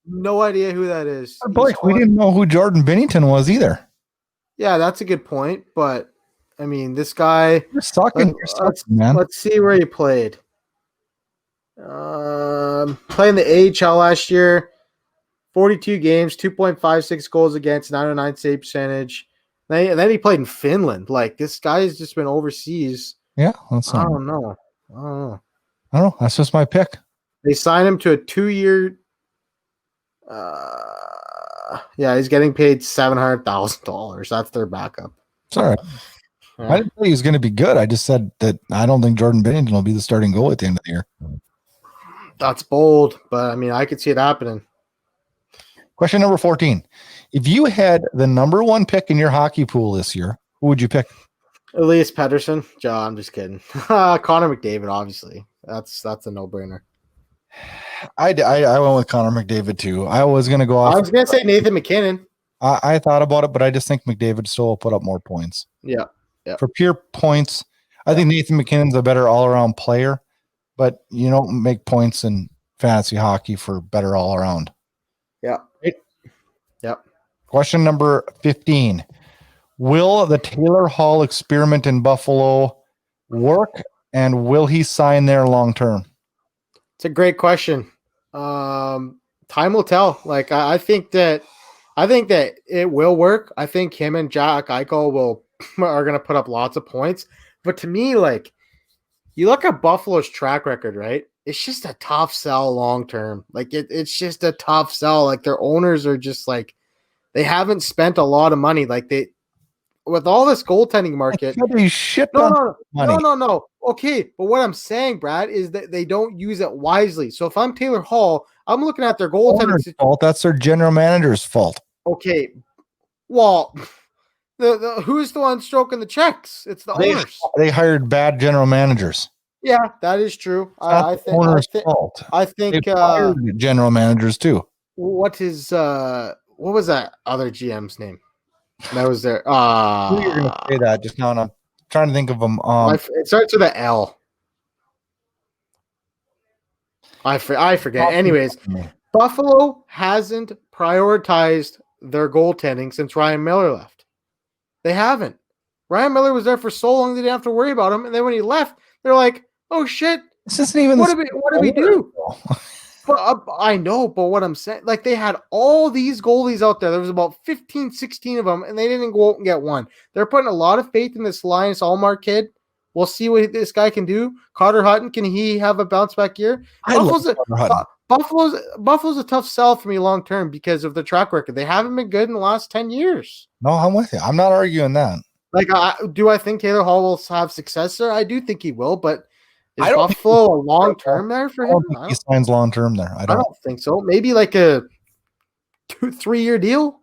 No idea who that is. Boy, we didn't know who Jordan Binnington was either. Yeah, that's a good point. But I mean, this guy. You're sucking, man. Let's see where he played. Playing the AHL last year, 42 games, 2.56 goals against, 909 save percentage. Then he played in Finland. Like this guy's just been overseas. Yeah, I don't know. That's just my pick. They signed him to a 2-year. He's getting paid $700,000. That's their backup. It's all right. Yeah. I didn't say he was going to be good. I just said that I don't think Jordan Binnington will be the starting goal at the end of the year. That's bold, but I mean, I could see it happening. Question number 14. If you had the number one pick in your hockey pool this year, who would you pick? Elias Pettersson. I'm just kidding. Connor McDavid, obviously. That's a no-brainer. I went with Connor McDavid too. I was going to go off. I was going to say Nathan McKinnon. I thought about it, but I just think McDavid still will put up more points. Yeah. For pure points, I think Nathan McKinnon's a better all-around player, but you don't make points in fantasy hockey for better all-around. Yeah. Yep. Question number 15. Will the Taylor Hall experiment in Buffalo work, and will he sign there long-term? It's a great question. Time will tell. Like I think that it will work. I think him and Jack Eichel are going to put up lots of points. But to me, like you look at Buffalo's track record, right? It's just a tough sell long term. Like it's just a tough sell. Like their owners are just like they haven't spent a lot of money. Like they with all this goaltending market. No. Okay, but what I'm saying, Brad, is that they don't use it wisely. So if I'm Taylor Hall, I'm looking at their goaltending fault. That's their general manager's fault. Okay, well, who's the one stroking the checks? It's the owners. They hired bad general managers. Yeah, that is true. I think fault. I think general managers too. What was that other GM's name? That was there. Who you're gonna say that just now? And I'm trying to think of them. It starts with an L. I forget. Anyways, Buffalo hasn't prioritized their goaltending since Ryan Miller left. They haven't. Ryan Miller was there for so long they didn't have to worry about him, and then when he left, they're like, "Oh shit! This isn't even what did we do?" But I know, but what I'm saying, like they had all these goalies out there. There was about 15, 16 of them, and they didn't go out and get one. They're putting a lot of faith in this Linus Allmark kid. We'll see what this guy can do. Carter Hutton, can he have a bounce back year? Buffalo's a tough sell for me long term because of the track record. They haven't been good in the last 10 years. No, I'm with you. I'm not arguing that. Like, do I think Taylor Hall will have success there? I do think he will, but Is Buffalo a long term there for I him? don't think he signs long term there. I I don't think so. Maybe like a 2-3 year deal.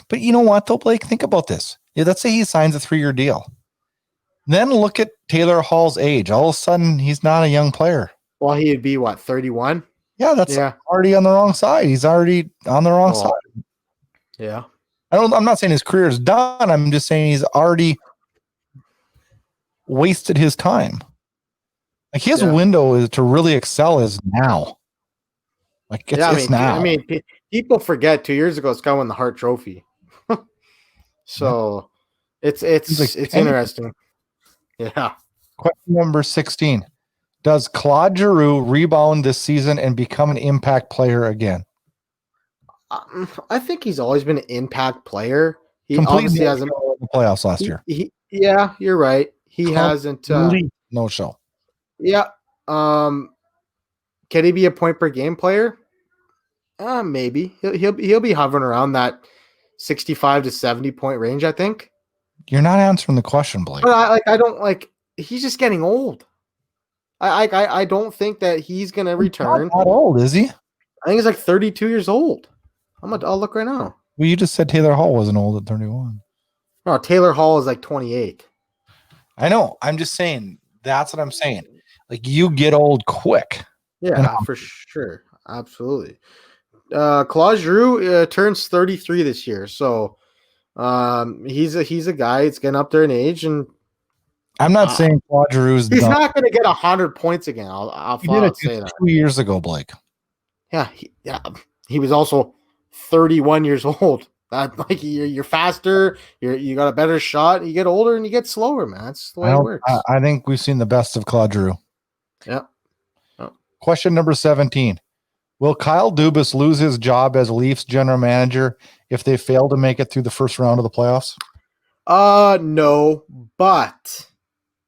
But you know what, though, Blake? Think about this. Yeah, let's say he signs a 3-year deal. Then look at Taylor Hall's age. All of a sudden, he's not a young player. Well, he'd be what, 31? Yeah, that's already on the wrong side. He's already on the wrong side. Yeah. I'm not saying his career is done. I'm just saying he's already wasted his time. Like his window is to really excel is now. Like it's now. I mean, people forget 2 years ago Scott won the Hart Trophy. So it's interesting. Yeah. Question number 16. Does Claude Giroux rebound this season and become an impact player again? I think he's always been an impact player. He completely obviously hasn't in the playoffs last year. Yeah, you're right. He hasn't. No show. Yeah. Can he be a point per game player? Maybe he'll be hovering around that 65 to 70 point range. I think. You're not answering the question, Blake. But I don't like. He's just getting old. I don't think that he's gonna return. Not old, is he? I think he's like 32 years old. I'll look right now. Well, you just said Taylor Hall wasn't old at 31. No, Taylor Hall is like 28. I know. I'm just saying. That's what I'm saying. Like you get old quick. Yeah, for sure. Absolutely. Claude Giroux turns 33 this year, so he's a guy that's getting up there in age, and I'm not saying Claude Giroux's he's not going to get 100 points again. I'll say that 2 years ago, Blake. Yeah, he was also 31 years old. That like you're faster, you got a better shot. You get older and you get slower, man. That's the way it works. I think we've seen the best of Claude Giroux. Yeah. Question number 17. Will Kyle Dubas lose his job as Leafs general manager if they fail to make it through the first round of the playoffs? No, but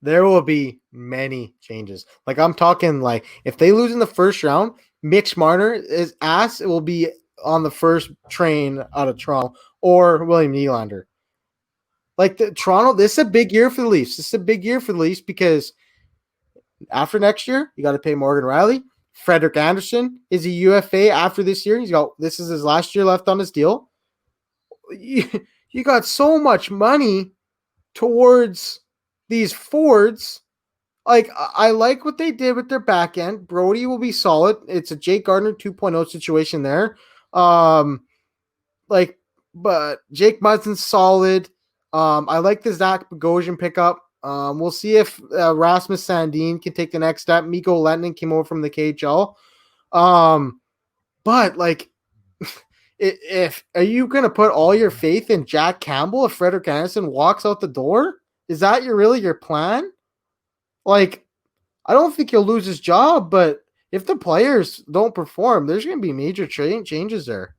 there will be many changes. Like I'm talking like if they lose in the first round, Mitch Marner's ass will be on the first train out of Toronto or William Nylander. Like Toronto, this is a big year for the Leafs. This is a big year for the Leafs because after next year, you got to pay Morgan Riley. Frederik Andersen is a UFA after this year. This is his last year left on his deal. You got so much money towards these forwards. Like, I like what they did with their back end. Brody will be solid. It's a Jake Gardiner 2.0 situation there. But Jake Muddson's solid. I like the Zach Bogosian pickup. We'll see if Rasmus Sandin can take the next step. Mikko Lehtonen came over from the KHL. But like, if are you going to put all your faith in Jack Campbell if Frederik Andersen walks out the door? Is that really your plan? Like, I don't think he'll lose his job, but if the players don't perform, there's going to be major changes there.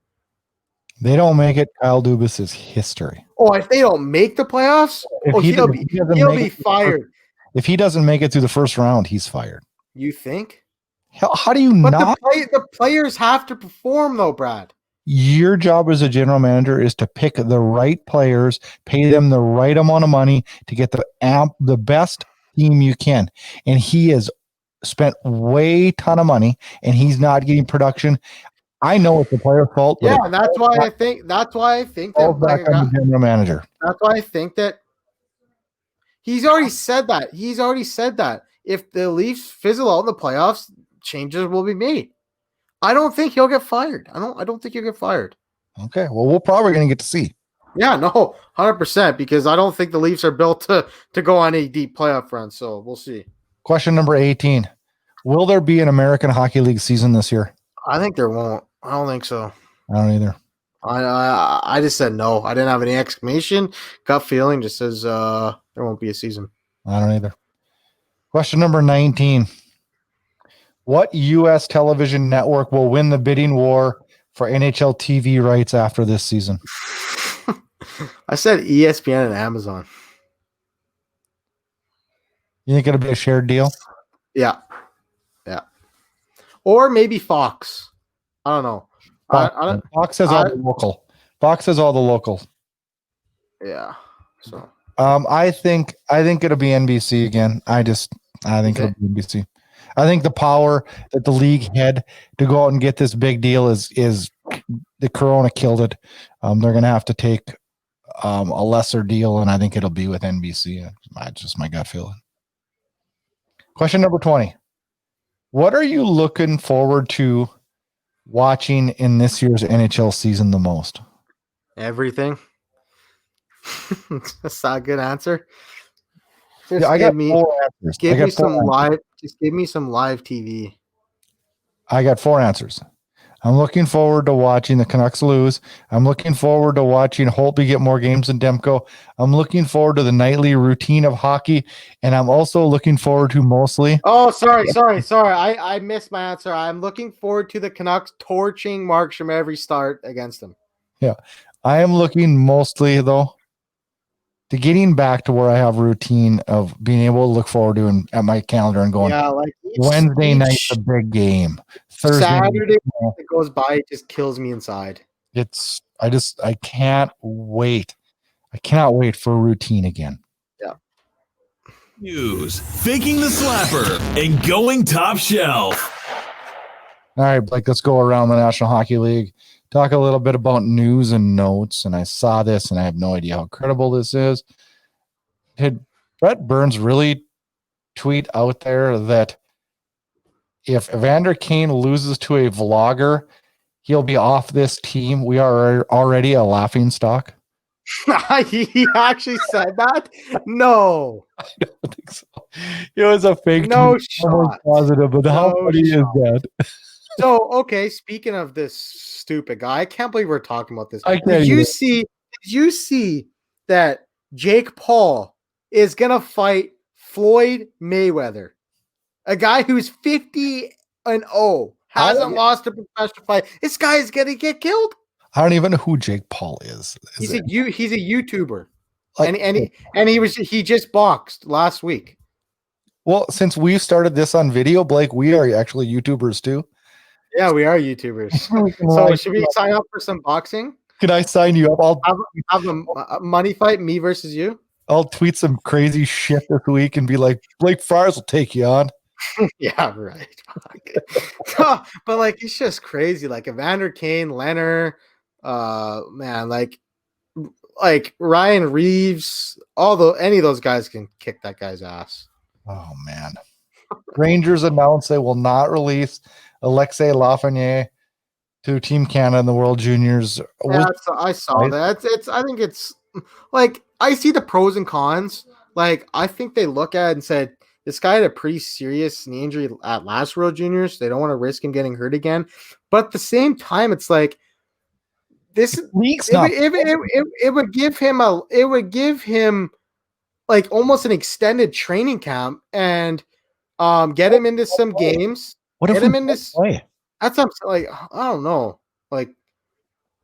They don't make it. Kyle Dubas is history. Oh, if they don't make the playoffs, he'll be fired. If he doesn't make it through the first round, he's fired. You think? How do you not? The players have to perform, though, Brad. Your job as a general manager is to pick the right players, pay them the right amount of money to get the best team you can. And he has spent way ton of money, and he's not getting production. I know it's the player's fault. Yeah, and that's why I think that the general manager. That's why I think that he's already said that. He's already said that if the Leafs fizzle out in the playoffs, changes will be made. I don't think he'll get fired. I don't think he'll get fired. Okay, well, we're probably going to get to see. Yeah, no, 100%, because I don't think the Leafs are built to go on a deep playoff run. So we'll see. Question number 18: will there be an American Hockey League season this year? I think there won't. I don't think so. I don't either. I just said no. I didn't have any exclamation. Gut feeling just says there won't be a season. I don't either. Question number 19. What U.S. television network will win the bidding war for NHL TV rights after this season? I said ESPN and Amazon. You think it'll be a shared deal? Yeah. Or maybe Fox. I don't know. Fox has all the local. Fox has all the local. Yeah. So I think it'll be NBC again. I I think it'll be NBC. I think the power that the league had to go out and get this big deal is the Corona killed it. They're going to have to take a lesser deal, and I think it'll be with NBC. That's just my gut feeling. Question number 20. What are you looking forward to watching in this year's NHL season the most? Everything. That's not a good answer. Just I got 4 answers. Give me some live. Just give me some live TV. I got 4 answers. I'm looking forward to watching the Canucks lose. I'm looking forward to watching Holtby get more games than Demko. I'm looking forward to the nightly routine of hockey, and I'm also looking forward to mostly. Oh, sorry. I missed my answer. I'm looking forward to the Canucks torching Markstrom every start against them. Yeah, I am looking mostly though to getting back to where I have routine of being able to look forward to and at my calendar and going, yeah, like Wednesday night's a big game. Thursday Saturday that goes by, it just kills me inside. I can't wait. I cannot wait for a routine again. Yeah. News, faking the slapper, and going top shelf. All right, Blake, let's go around the National Hockey League. Talk a little bit about news and notes. And I saw this, and I have no idea how credible this is. Did Brett Burns really tweet out there that if Evander Kane loses to a vlogger, he'll be off this team? We are already a laughing stock. He actually said that? No. I don't think so. It was a fake no tweet. Shot. Positive, but how funny is that? So, okay, speaking of this stupid guy, I can't believe we're talking about this. Did you see that Jake Paul is going to fight Floyd Mayweather? A guy who's 50-0, hasn't lost a professional fight. This guy is going to get killed. I don't even know who Jake Paul is. He's a YouTuber. And he just boxed last week. Well, since we've started this on video, Blake, we are actually YouTubers too. Yeah, we are YouTubers. So should we sign up for some boxing? Can I sign you up? I'll have a money fight, me versus you. I'll tweet some crazy shit this week and be like, Blake Friars will take you on. Yeah, right. But like, it's just crazy. Like Evander Kane, Leonard, man, like Ryan Reeves, any of those guys can kick that guy's ass. Oh man. Rangers announced they will not release Alexei Lafreniere to Team Canada in the World Juniors. Yeah, I saw that. I think it's like, I see the pros and cons. Like, I think they look at it and said, this guy had a pretty serious knee injury at last World Juniors. They don't want to risk him getting hurt again. But at the same time, it's like, it would give him like almost an extended training camp and get him into some games. What if him in this play? That's like, I don't know. Like,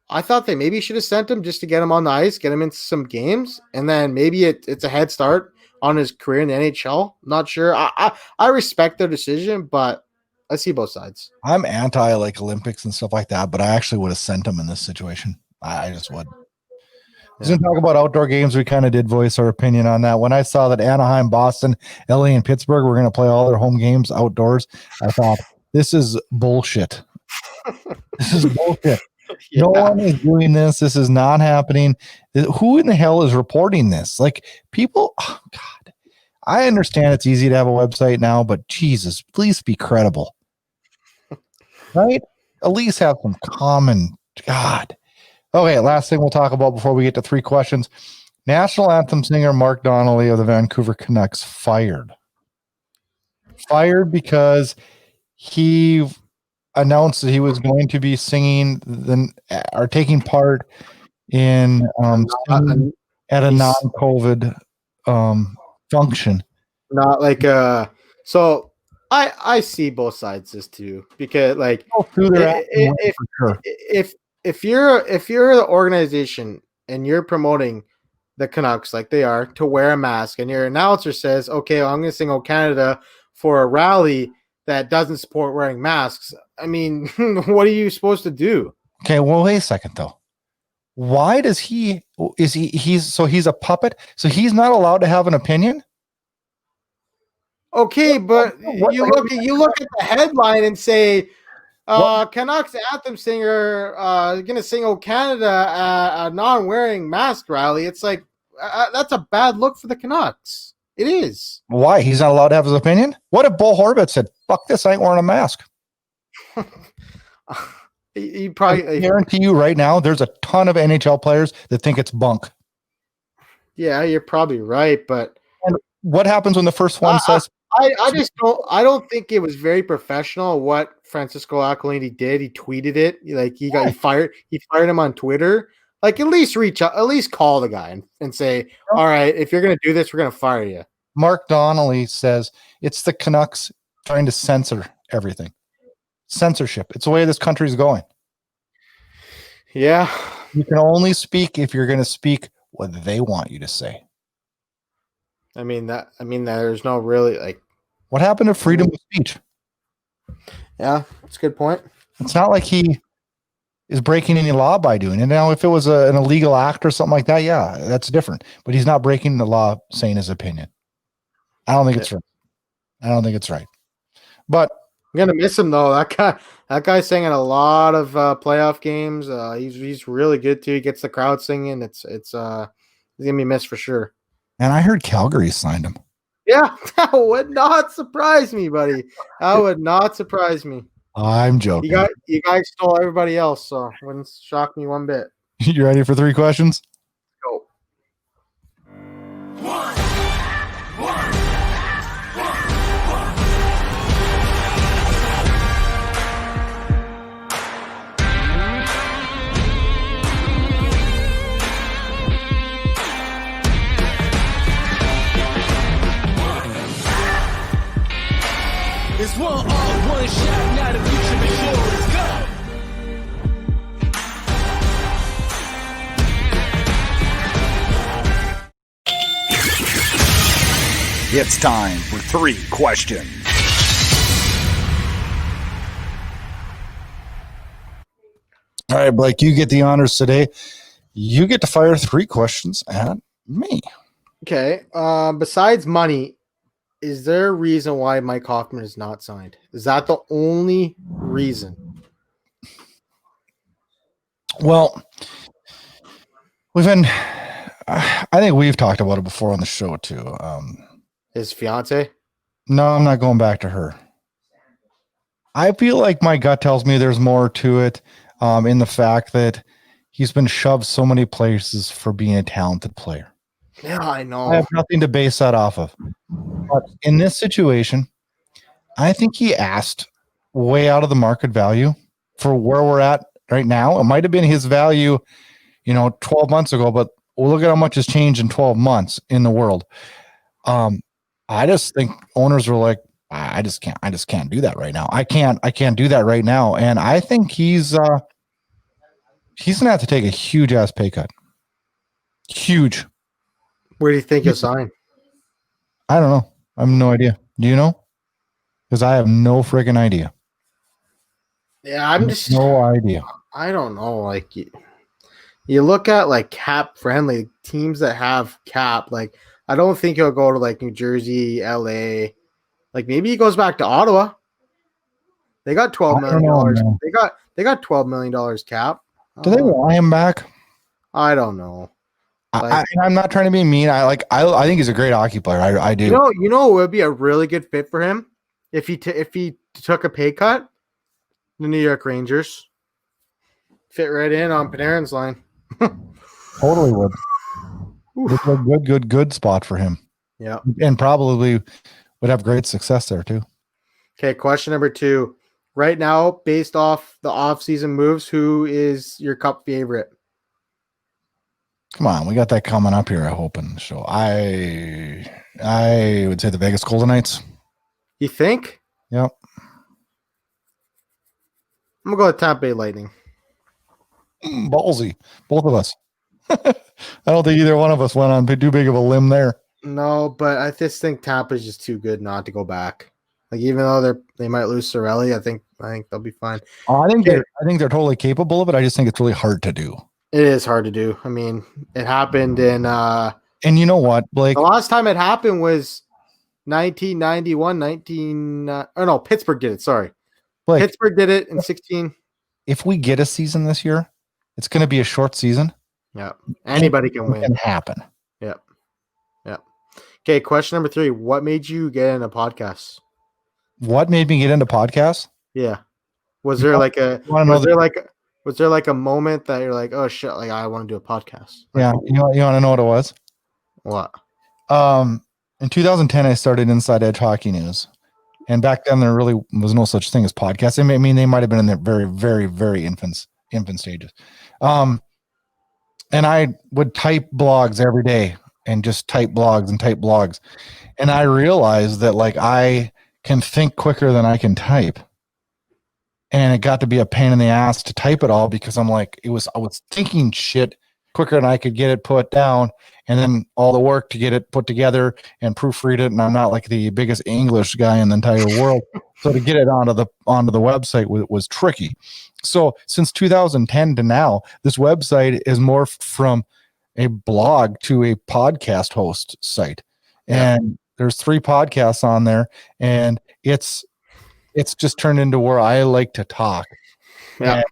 I thought they maybe should have sent him just to get him on the ice, get him into some games, and then maybe it's a head start on his career in the NHL. I'm not sure. I respect their decision, but I see both sides. I'm anti like Olympics and stuff like that, but I actually would have sent him in this situation. I just would. As we talk about outdoor games, we kind of did voice our opinion on that. When I saw that Anaheim, Boston, LA, and Pittsburgh were going to play all their home games outdoors, I thought, this is bullshit. This is bullshit. Yeah. No one is doing this. This is not happening. Who in the hell is reporting this? Like, people, oh God. I understand it's easy to have a website now, but Jesus, please be credible. Right? At least have some common, God. Okay, last thing we'll talk about before we get to 3 questions. National anthem singer Mark Donnelly of the Vancouver Canucks fired. Fired because he announced that he was going to be singing or taking part in at a non-COVID function. Not like so I see both sides this too, because like if you're the organization and you're promoting the Canucks like they are to wear a mask, and your announcer says, okay, well, I'm going to sing "O Canada" for a rally that doesn't support wearing masks, I mean, what are you supposed to do? Okay, well, wait a second though. Why does he's a puppet, so he's not allowed to have an opinion? Okay, but you look at the headline and say Canucks anthem singer going to sing "Oh Canada" at a non-wearing mask rally. It's like that's a bad look for the Canucks. It is. Why? He's not allowed to have his opinion? What if Bo Horvat said, "Fuck this, I ain't wearing a mask"? You probably I guarantee you right now, there's a ton of NHL players that think it's bunk. Yeah, you're probably right, but and what happens when the first one says? I just don't. I don't think it was very professional what Francisco Aquilini did. He tweeted it like he fired. He fired him on Twitter. Like at least reach out, at least call the guy and say, "All right, if you're going to do this, we're going to fire you." Mark Donnelly says it's the Canucks trying to censor everything. Censorship. It's the way this country is going. Yeah. You can only speak if you're going to speak what they want you to say. I mean, there's no really like. What happened to freedom of speech? Yeah, that's a good point. It's not like he is breaking any law by doing it. Now, if it was an illegal act or something like that, yeah, that's different. But he's not breaking the law saying his opinion. I don't think it's right. I don't think it's right. But I'm gonna miss him though. That guy's singing a lot of playoff games. He's really good too. He gets the crowd singing. It's he's gonna be missed for sure. And I heard Calgary signed him. Yeah, that would not surprise me, buddy. That would not surprise me. I'm joking. You guys stole everybody else, so wouldn't shock me one bit. You ready for 3 questions? Go. It's one all, one shot, now the future is yours. Go! It's time for 3 questions. All right, Blake, you get the honors today. You get to fire 3 questions at me. Okay. Besides money, is there a reason why Mike Hoffman is not signed? Is that the only reason? Well, I think we've talked about it before on the show too. His fiance? No, I'm not going back to her. I feel like my gut tells me there's more to it in the fact that he's been shoved so many places for being a talented player. Yeah, I know. I have nothing to base that off of. But in this situation, I think he asked way out of the market value for where we're at right now. It might have been his value, 12 months ago, but look at how much has changed in 12 months in the world. I just think owners were like, I just can't do that right now. I can't do that right now. And I think he's going to have to take a huge ass pay cut. Huge. Where do you think he'll sign? I don't know. I have no idea. Do you know? Because I have no freaking idea. Yeah, I'm just no idea. I don't know. Like you look at like cap friendly teams that have cap. Like I don't think he'll go to like New Jersey, LA. Like maybe he goes back to Ottawa. They got $12 million. They got $12 million cap. Do they want him back? I don't know. I'm not trying to be mean. I think he's a great hockey player. I do. You know, it would be a really good fit for him if he took a pay cut. The New York Rangers fit right in on Panarin's line. Totally would. It's a good spot for him. Yeah, and probably would have great success there too. Okay, question number 2. Right now, based off the off-season moves, who is your Cup favorite? Come on, we got that coming up here, I hope, in the show. I would say the Vegas Golden Knights. You think? Yep. I'm going to go with Tampa Bay Lightning. Ballsy. Both of us. I don't think either one of us went on too big of a limb there. No, but I just think Tampa's just too good not to go back. Like even though they might lose Cirelli, I think they'll be fine. I think they're totally capable of it. I just think it's really hard to do. It is hard to do. I mean, it happened in and you know what, Blake? The last time it happened was 1991, Pittsburgh did it. Sorry. Blake, Pittsburgh did it in 16. if we get a season this year, it's going to be a short season. Yeah. Anybody can win. It can happen. Yep. Okay, question number 3. What made you get into podcasts? What made me get into podcasts? Yeah. Was there like a moment that you're like, oh shit, like I want to do a podcast? Yeah, you want to know what it was? What? In 2010, I started Inside Edge Hockey News, and back then there really was no such thing as podcasts. I mean, they might have been in their very, very, very infant stages. And I would type blogs every day and just type blogs, and I realized that like I can think quicker than I can type. And it got to be a pain in the ass to type it all because I was thinking shit quicker than I could get it put down, and then all the work to get it put together and proofread it. And I'm not like the biggest English guy in the entire world. So to get it onto the website was tricky. So since 2010 to now, this website is morphed from a blog to a podcast host site. And there's 3 podcasts on there, and it's just turned into where I like to talk and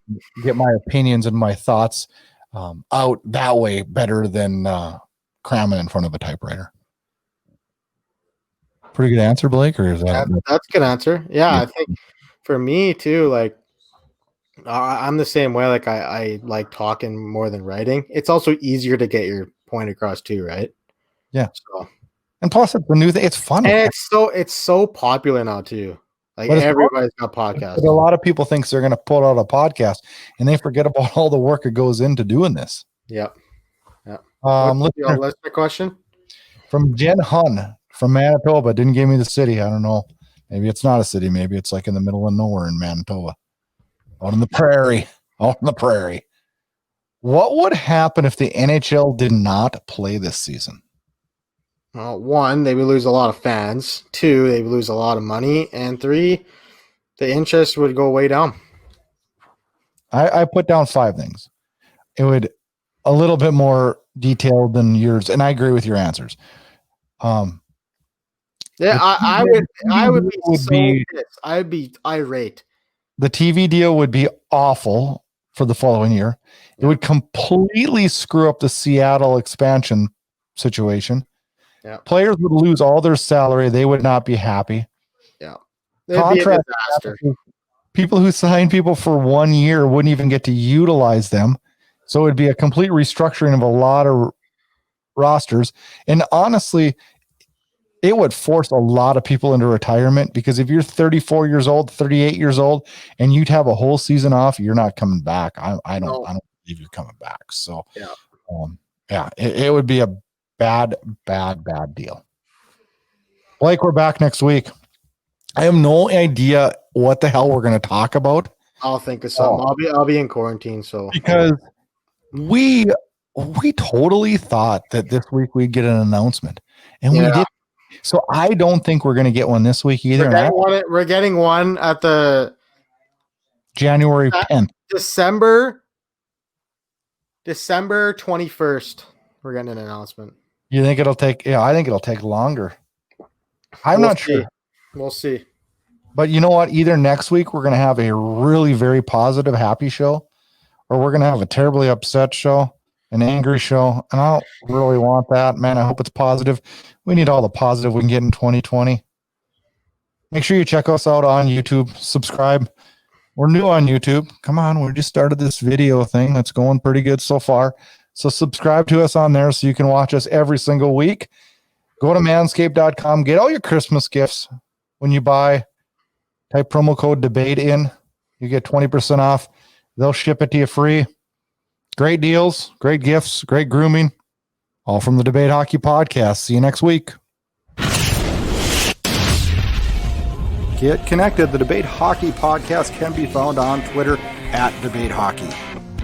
get my opinions and my thoughts out that way better than cramming in front of a typewriter. Pretty good answer, Blake, or is that? That's a good answer. Yeah, I think for me too, like I'm the same way. Like I like talking more than writing. It's also easier to get your point across too, right? Yeah. So, and plus, it's the new thing. It's fun. And it's so popular now too. Like everybody's got podcasts. But a lot of people think they're going to put out a podcast, and they forget about all the work that goes into doing this. Yep. What's your listener question? From Jen Hun from Manitoba. Didn't give me the city. I don't know. Maybe it's not a city. Maybe it's like in the middle of nowhere in Manitoba. Out in the prairie. What would happen if the NHL did not play this season? Well, 1, they would lose a lot of fans. 2, they would lose a lot of money. And 3, the interest would go way down. I put down 5 things. It would a little bit more detailed than yours, and I agree with your answers. I would be irate. The TV deal would be awful for the following year. It would completely screw up the Seattle expansion situation. Yeah. Players would lose all their salary. They would not be happy. Yeah. Contract disaster. People who sign people for 1 year wouldn't even get to utilize them. So it would be a complete restructuring of a lot of rosters. And honestly, it would force a lot of people into retirement, because if you're 34 years old, 38 years old, and you'd have a whole season off, you're not coming back. I don't believe you're coming back. So it would be a bad deal. Blake, we're back next week. I have no idea what the hell we're going to talk about. I'll think of something. I'll be in quarantine, so because we totally thought that this week we'd get an announcement, and we did. So I don't think we're going to get one this week either. We're getting one at the January 10th, December 21st. We're getting an announcement. You think it'll take? Yeah, I think it'll take longer. I'm not sure. We'll see. But you know what? Either next week we're going to have a really very positive, happy show, or we're going to have a terribly upset show, an angry show. And I don't really want that, man. I hope it's positive. We need all the positive we can get in 2020. Make sure you check us out on YouTube. Subscribe. We're new on YouTube. Come on. We just started this video thing. That's going pretty good so far. So subscribe to us on there so you can watch us every single week. Go to manscaped.com. Get all your Christmas gifts. When you buy, type promo code debate in. You get 20% off. They'll ship it to you free. Great deals, great gifts, great grooming. All from the Debate Hockey Podcast. See you next week. Get connected. The Debate Hockey Podcast can be found on Twitter at Debate Hockey.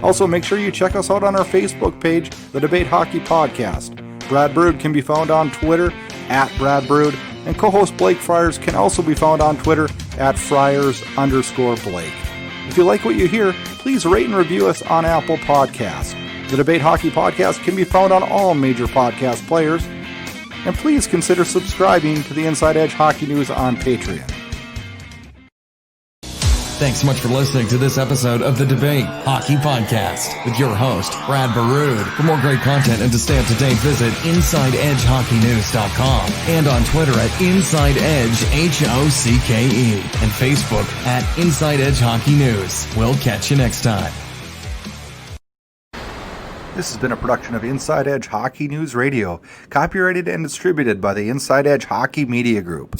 Also, make sure you check us out on our Facebook page, the Debate Hockey Podcast. Brad Burud can be found on Twitter at Brad Burud, and co-host Blake Friars can also be found on Twitter at Friars_Blake. If you like what you hear, please rate and review us on Apple Podcasts. The Debate Hockey Podcast can be found on all major podcast players. And please consider subscribing to the Inside Edge Hockey News on Patreon. Thanks so much for listening to this episode of the Debate Hockey Podcast with your host, Brad Burud. For more great content and to stay up to date, visit InsideEdgeHockeyNews.com and on Twitter at InsideEdgeHOCKE and Facebook at Inside Edge Hockey News. We'll catch you next time. This has been a production of Inside Edge Hockey News Radio, copyrighted and distributed by the Inside Edge Hockey Media Group.